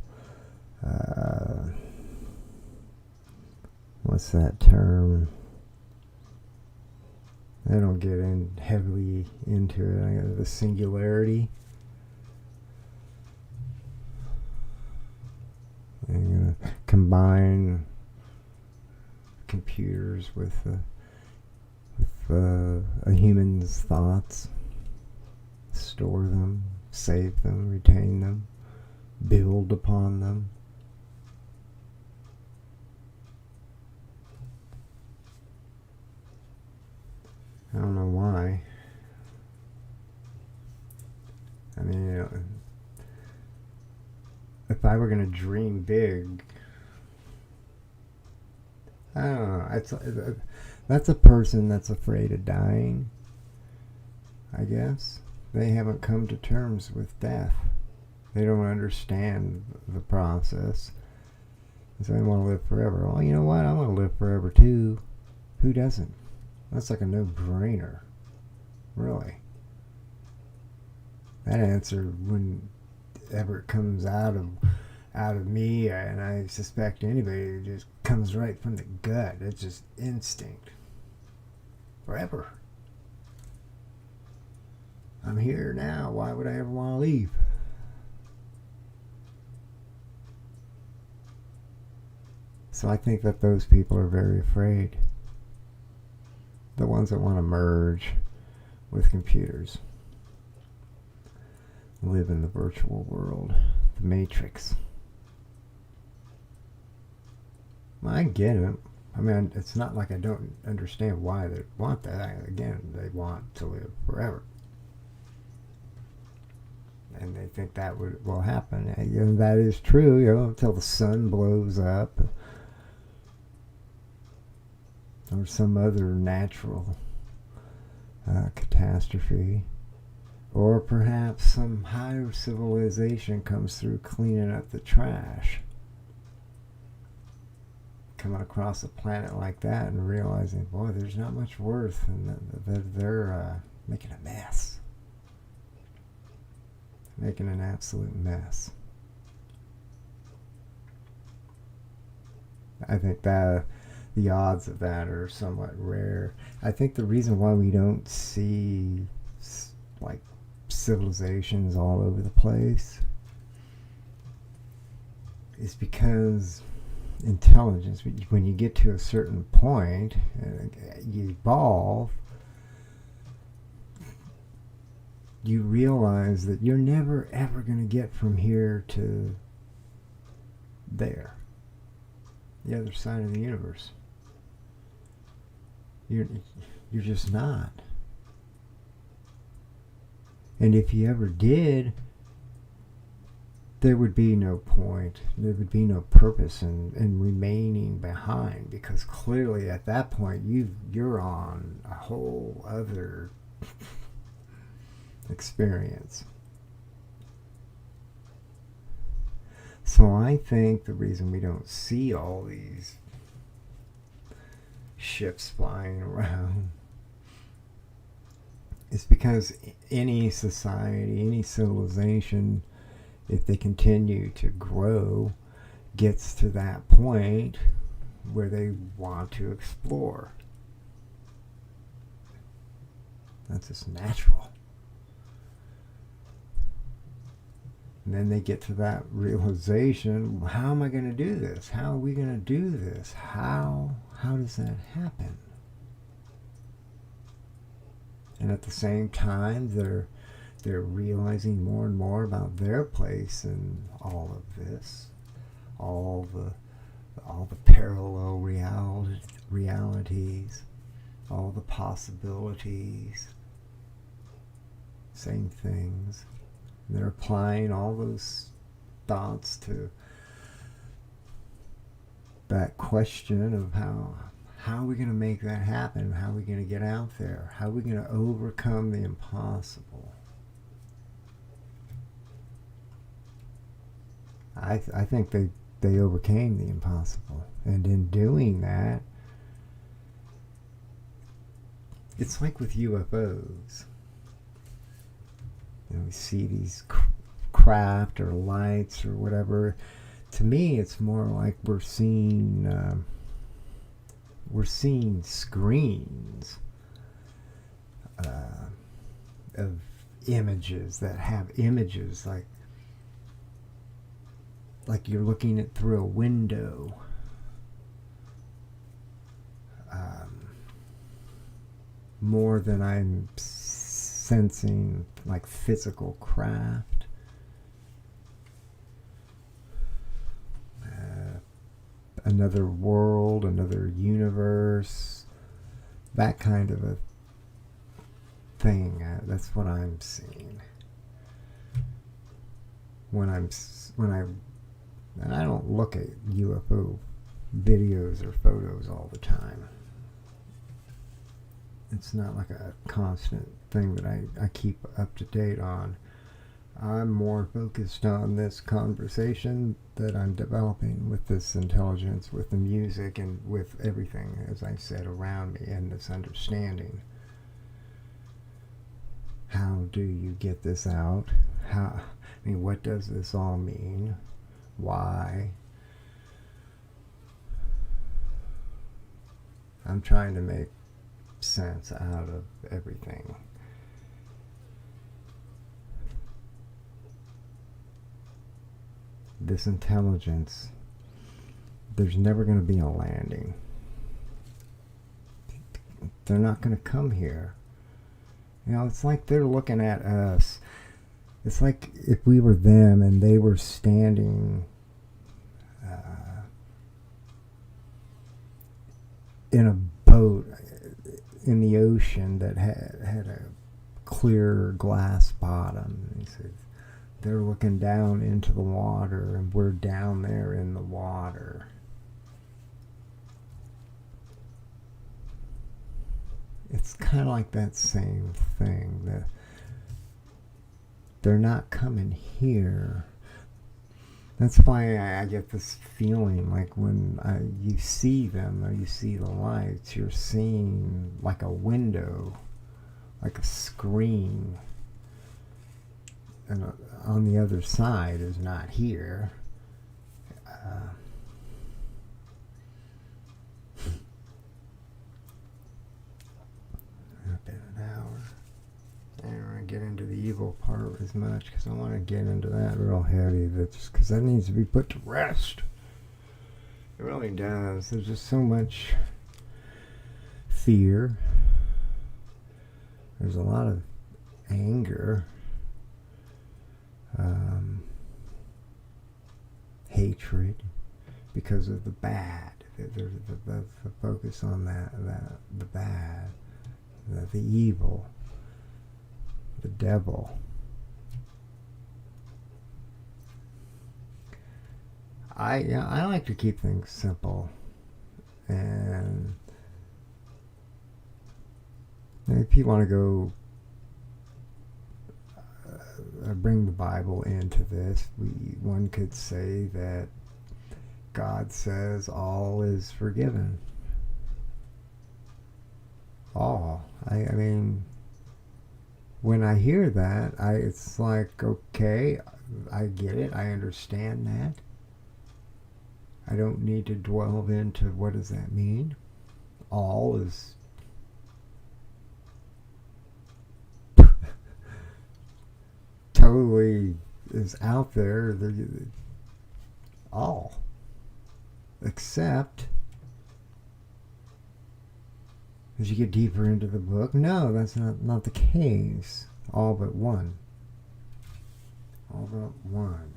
what's that term? I don't get in heavily into it. The singularity. I'm gonna combine computers with a human's thoughts, store them, save them, retain them, build upon them. I don't know why. I mean, if I were going to dream big, I don't know. That's a person that's afraid of dying, I guess. They haven't come to terms with death. They don't understand the process. So they want to live forever. Well, you know what? I want to live forever too. Who doesn't? That's like a no-brainer. Really. That answer, whenever it comes out of me, and I suspect anybody, it just comes right from the gut. It's just instinct. Forever. I'm here now. Why would I ever want to leave? So I think that those people are very afraid. The ones that want to merge with computers. Live in the virtual world. The Matrix. Well, I get it. I mean, it's not like I don't understand why they want that. Again, they want to live forever. And they think that will happen. And that is true, until the sun blows up. Or some other natural catastrophe. Or perhaps some higher civilization comes through cleaning up the trash. Coming across a planet like that and realizing, boy, there's not much worth, and they're making a mess. Making an absolute mess. I think that the odds of that are somewhat rare. I think the reason why we don't see like civilizations all over the place is because intelligence, when you get to a certain point, you evolve, you realize that you're never ever going to get from here to there, the other side of the universe. You're just not. And if you ever did, there would be no point, there would be no purpose in remaining behind, because clearly at that point you're on a whole other experience. So I think the reason we don't see all these ships flying around is because any society, any civilization, if they continue to grow, gets to that point where they want to explore. That's just natural. And then they get to that realization, how am I going to do this? How are we going to do this? How does that happen? And at the same time, they're realizing more and more about their place in all of this, all the parallel realities, all the possibilities, same things. They're applying all those thoughts to that question of how are we going to make that happen? How are we going to get out there? How are we going to overcome the impossible? I think they overcame the impossible. And in doing that, it's like with UFOs. You know, we see these craft or lights or whatever. To me, it's more like we're seeing screens of images that have images like you're looking at through a window. More than I'm sensing like physical craft. Another world, another universe, that kind of a thing. That's what I'm seeing. And I don't look at UFO videos or photos all the time. It's not like a constant thing that I keep up to date on. I'm more focused on this conversation that I'm developing with this intelligence, with the music, and with everything, as I said, around me, and this understanding. How do you get this out? What does this all mean? Why? I'm trying to make sense out of everything. This intelligence, there's never going to be a landing. They're not going to come here. You know, it's like they're looking at us. It's like if we were them and they were standing in a boat in the ocean that had a clear glass bottom. He said, they're looking down into the water and we're down there in the water. It's kind of like that same thing. That they're not coming here. That's why I get this feeling like when you see them or you see the lights, you're seeing like a window, like a screen. And on the other side is not here. Been an hour. I don't want to get into the evil part as much because I want to get into that real heavy. That's because that needs to be put to rest. It really does. There's just so much fear. There's a lot of anger. Hatred because of the bad. There's the focus on the bad, the evil, the devil. I like to keep things simple, and if you want to go bring the Bible into this, one could say that God says all is forgiven. All. I mean, when I hear that, it's like, okay, I get it. I understand that. I don't need to dwell into what does that mean. All is totally is out there. All. Except as you get deeper into the book, no, that's not the case. All but one. All but one.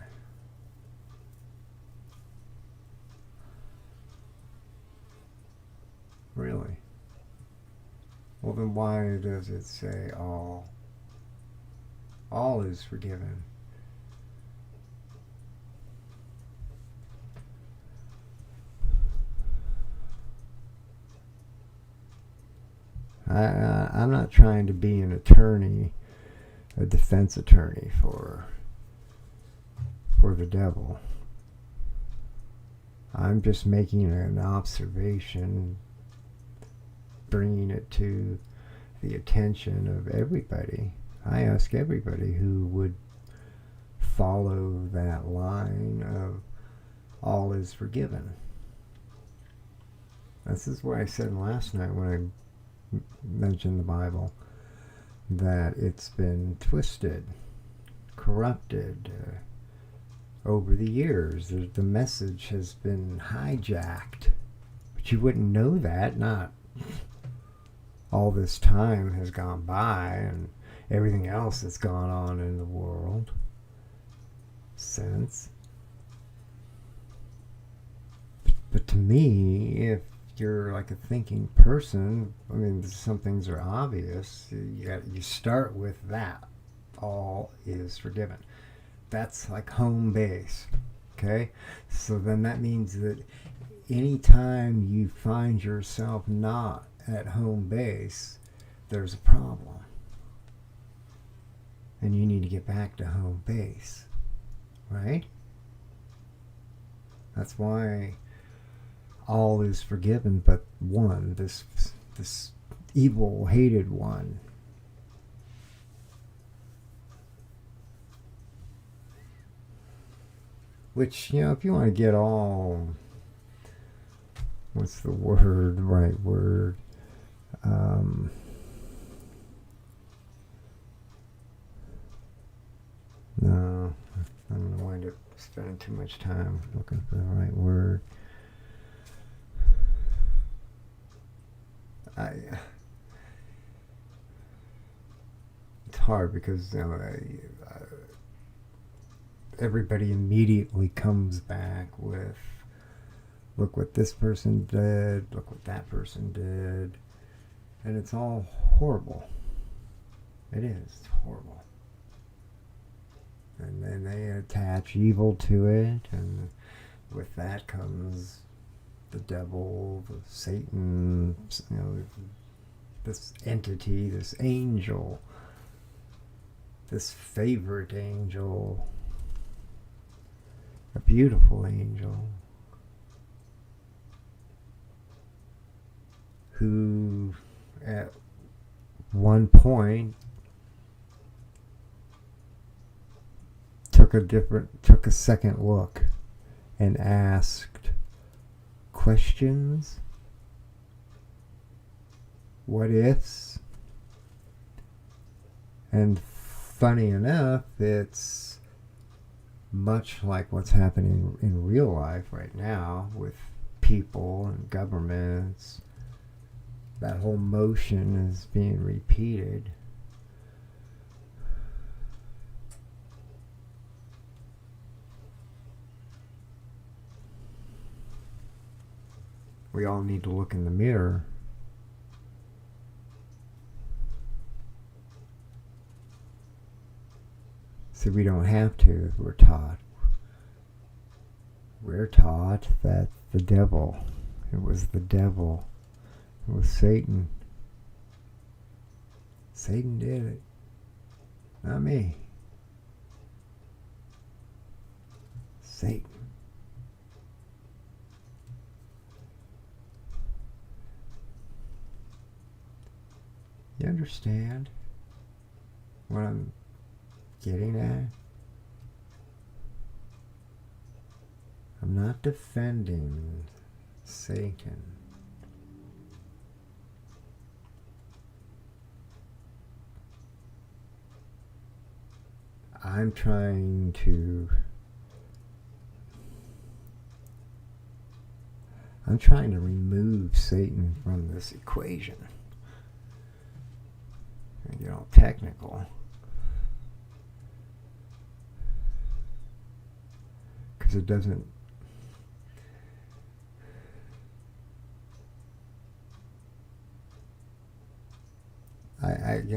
Really? Well, then why does it say all? All is forgiven. I'm not trying to be an attorney, a defense attorney for the devil. I'm just making an observation, bringing it to the attention of everybody. I ask everybody who would follow that line of all is forgiven. This is what I said last night when I mentioned the Bible, that it's been twisted, corrupted over the years. The message has been hijacked, but you wouldn't know that, not all this time has gone by and everything else that's gone on in the world since. But to me, if you're like a thinking person, I mean, some things are obvious. You start with that. All is forgiven. That's like home base. Okay? So then that means that anytime you find yourself not at home base, there's a problem. And you need to get back to home base. Right? That's why all is forgiven but one, this evil, hated one. Which, if you want to get all, what's the word, right word? No, I'm going to wind up spending too much time looking for the right word. It's hard because everybody immediately comes back with, look what this person did, look what that person did, and it's all horrible. It is. It's horrible. And then they attach evil to it, and with that comes the devil, the Satan, this entity, this angel, this favorite angel, a beautiful angel, who at one point took a second look and asked questions, what ifs, and funny enough, it's much like what's happening in real life right now with people and governments. That whole motion is being repeated. We all need to look in the mirror. See, we don't have to, we're taught. We're taught that the devil, it was the devil, it was Satan. Satan did it, not me. Satan. You understand what I'm getting at? I'm not defending Satan. I'm trying to remove Satan from this equation. And get all technical. Because it doesn't.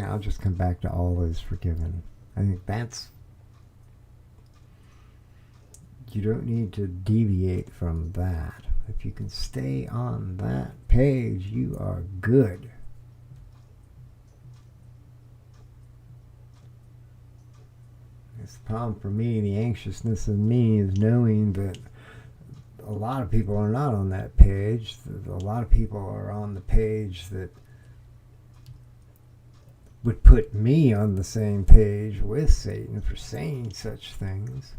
I'll just come back to all is forgiven. I think that's. You don't need to deviate from that. If you can stay on that page, you are good. It's the problem for me. The anxiousness of me is knowing that a lot of people are not on that page. A lot of people are on the page that would put me on the same page with Satan for saying such things.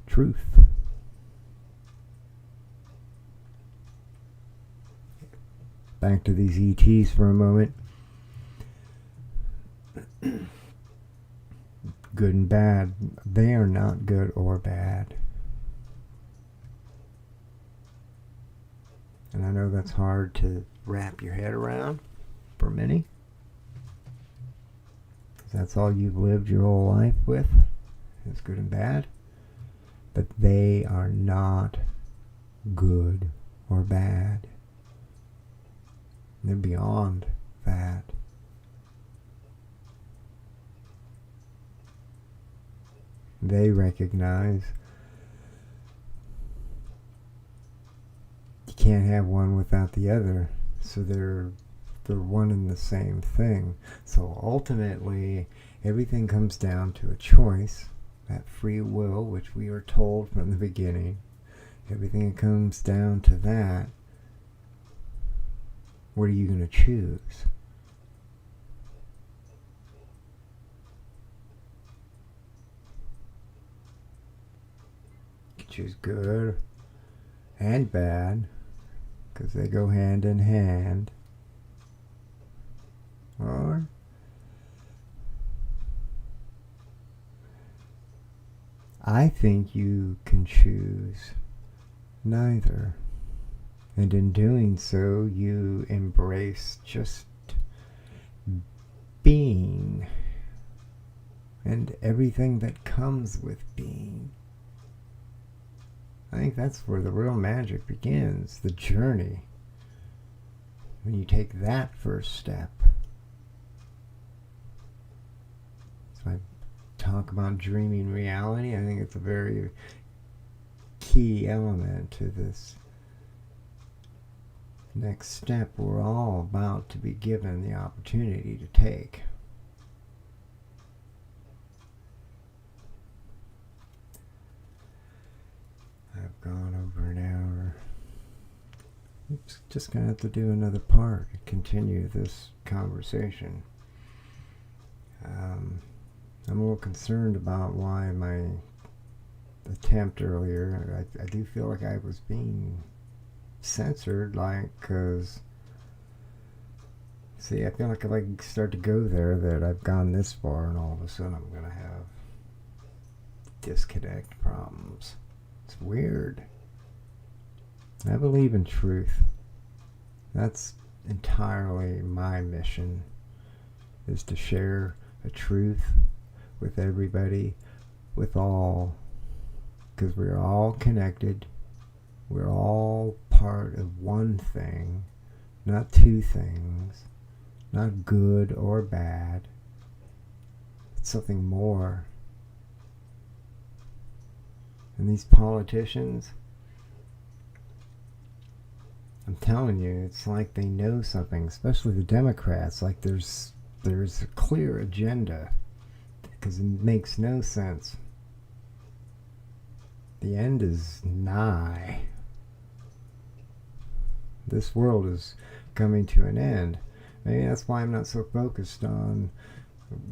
Truth. Back to these ETs for a moment. Good and bad. They are not good or bad. And I know that's hard to wrap your head around for many. That's all you've lived your whole life with, is good and bad. But they are not good or bad. They're beyond that. They recognize you can't have one without the other, so they're one and the same thing. So ultimately, everything comes down to a choice, that free will, which we are told from the beginning. Everything comes down to that. What are you going to choose? You can choose good and bad, because they go hand in hand. Or I think you can choose neither. And in doing so, you embrace just being and everything that comes with being. I think that's where the real magic begins, the journey. When you take that first step. So I talk about dreaming reality. I think it's a very key element to this next step we're all about to be given the opportunity to take. I've gone over an hour. Oops, just gonna have to do another part to continue this conversation. I'm a little concerned about why my attempt earlier, I do feel like I was being censored, like, because see, I feel like if I start to go there, that I've gone this far and all of a sudden I'm gonna have disconnect problems. It's weird. I believe in truth. That's entirely my mission, is to share a truth with everybody, with all, because we're all connected. We're all part of one thing, not two things. not good or bad. It's something more. And these politicians, I'm telling you, it's like they know something, especially the Democrats, like there's a clear agenda, because it makes no sense. The end is nigh. This world is coming to an end. Maybe that's why I'm not so focused on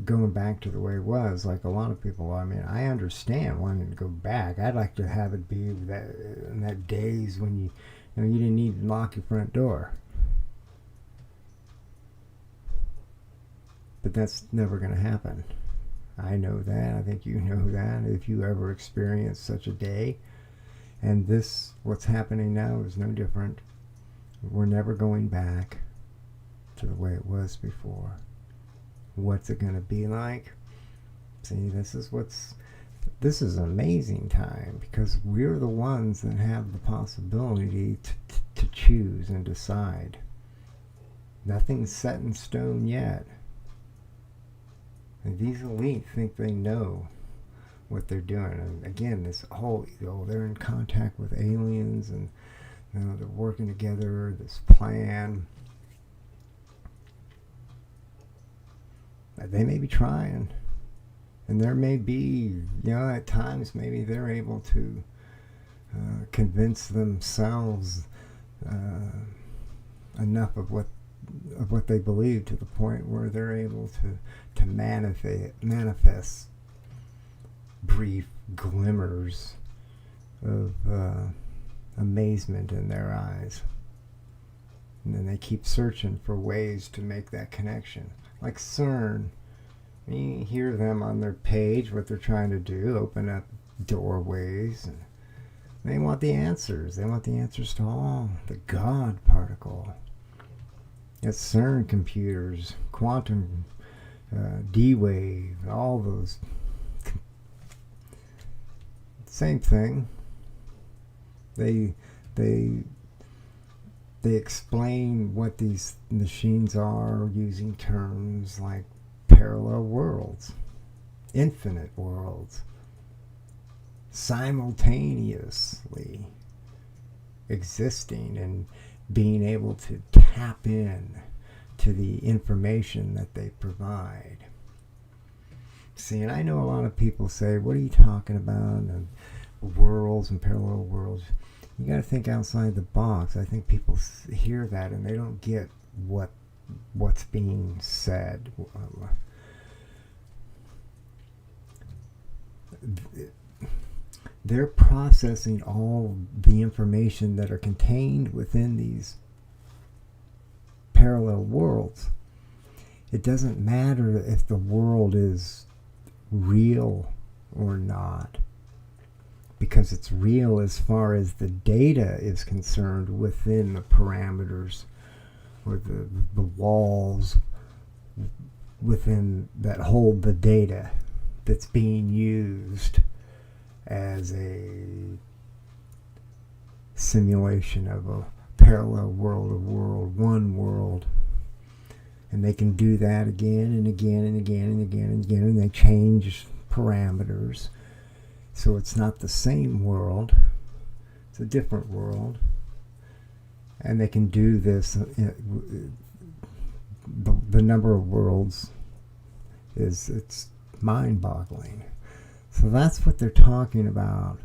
going back to the way it was, like a lot of people. I mean, I understand wanting to go back. I'd like to have it be that in that days when you didn't need to lock your front door. But that's never going to happen. I know that. I think you know that. If you ever experienced such a day. And what's happening now is no different. We're never going back to the way it was before. What's it going to be like? See, this is an amazing time, because we're the ones that have the possibility to choose and decide. Nothing's set in stone yet. And these elites think they know what they're doing. And again, this whole, they're in contact with aliens, and they're working together, this plan. They may be trying, and there may be, at times maybe they're able to convince themselves enough of what they believe, to the point where they're able to manifest brief glimmers of amazement in their eyes. And then they keep searching for ways to make that connection. Like CERN, you hear them on their page, what they're trying to do, open up doorways, and they want the answers. They want the answers to all. The God particle. It's CERN computers, quantum, D-wave, all those. Same thing. They explain what these machines are using terms like parallel worlds, infinite worlds, simultaneously existing and being able to tap in to the information that they provide. See, and I know a lot of people say, what are you talking about? And worlds and parallel worlds. You got to think outside the box. I think people hear that and they don't get what's being said. They're processing all the information that are contained within these parallel worlds. It doesn't matter if the world is real or not, because it's real as far as the data is concerned within the parameters or the walls within that hold the data that's being used as a simulation of a parallel world, one world. And they can do that again and again and again and again and again, and they change parameters. So it's not the same world, it's a different world. And they can do this, the number of worlds it's mind-boggling. So that's what they're talking about.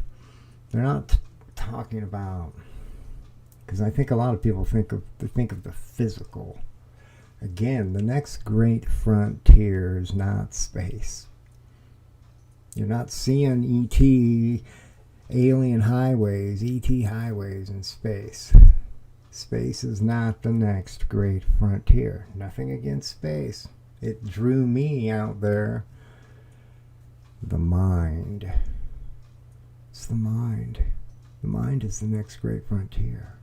They're not talking about, because I think a lot of people think of the physical. Again, the next great frontier is not space. You're not seeing ET, alien highways, ET highways in space. Space is not the next great frontier. Nothing against space. It drew me out there. The mind. It's the mind. The mind is the next great frontier.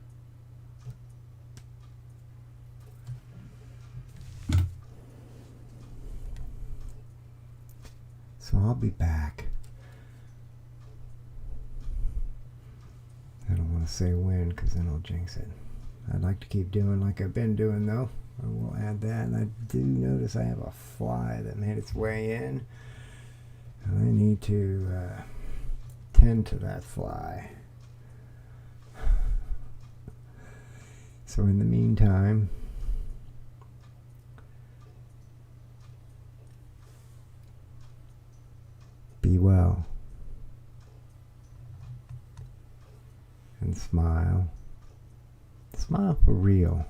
So I'll be back. I don't want to say when, because then I'll jinx it. I'd like to keep doing like I've been doing, though. I will add that. And I do notice I have a fly that made its way in. I need to tend to that fly. So in the meantime, be well and smile. Smile for real.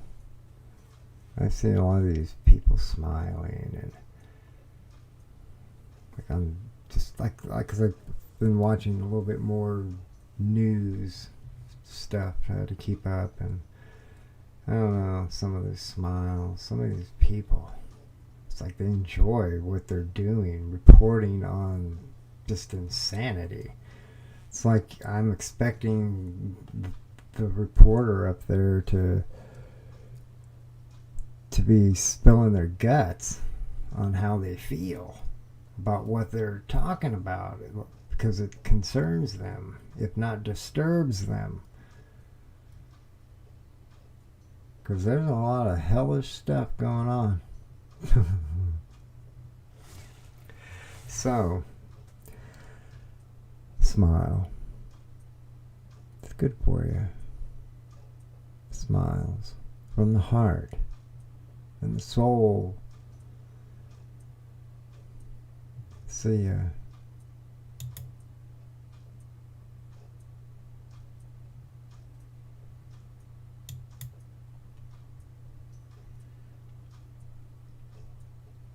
I've seen a lot of these people smiling, and like I'm just like because I've been watching a little bit more news stuff to keep up, and I don't know, some of these smiles, some of these people, it's like they enjoy what they're doing, reporting on just insanity. It's like I'm expecting the reporter up there to be spilling their guts on how they feel about what they're talking about, because it concerns them, if not disturbs them. Because there's a lot of hellish stuff going on. So, smile. It's good for you. Smiles from the heart and the soul. See ya.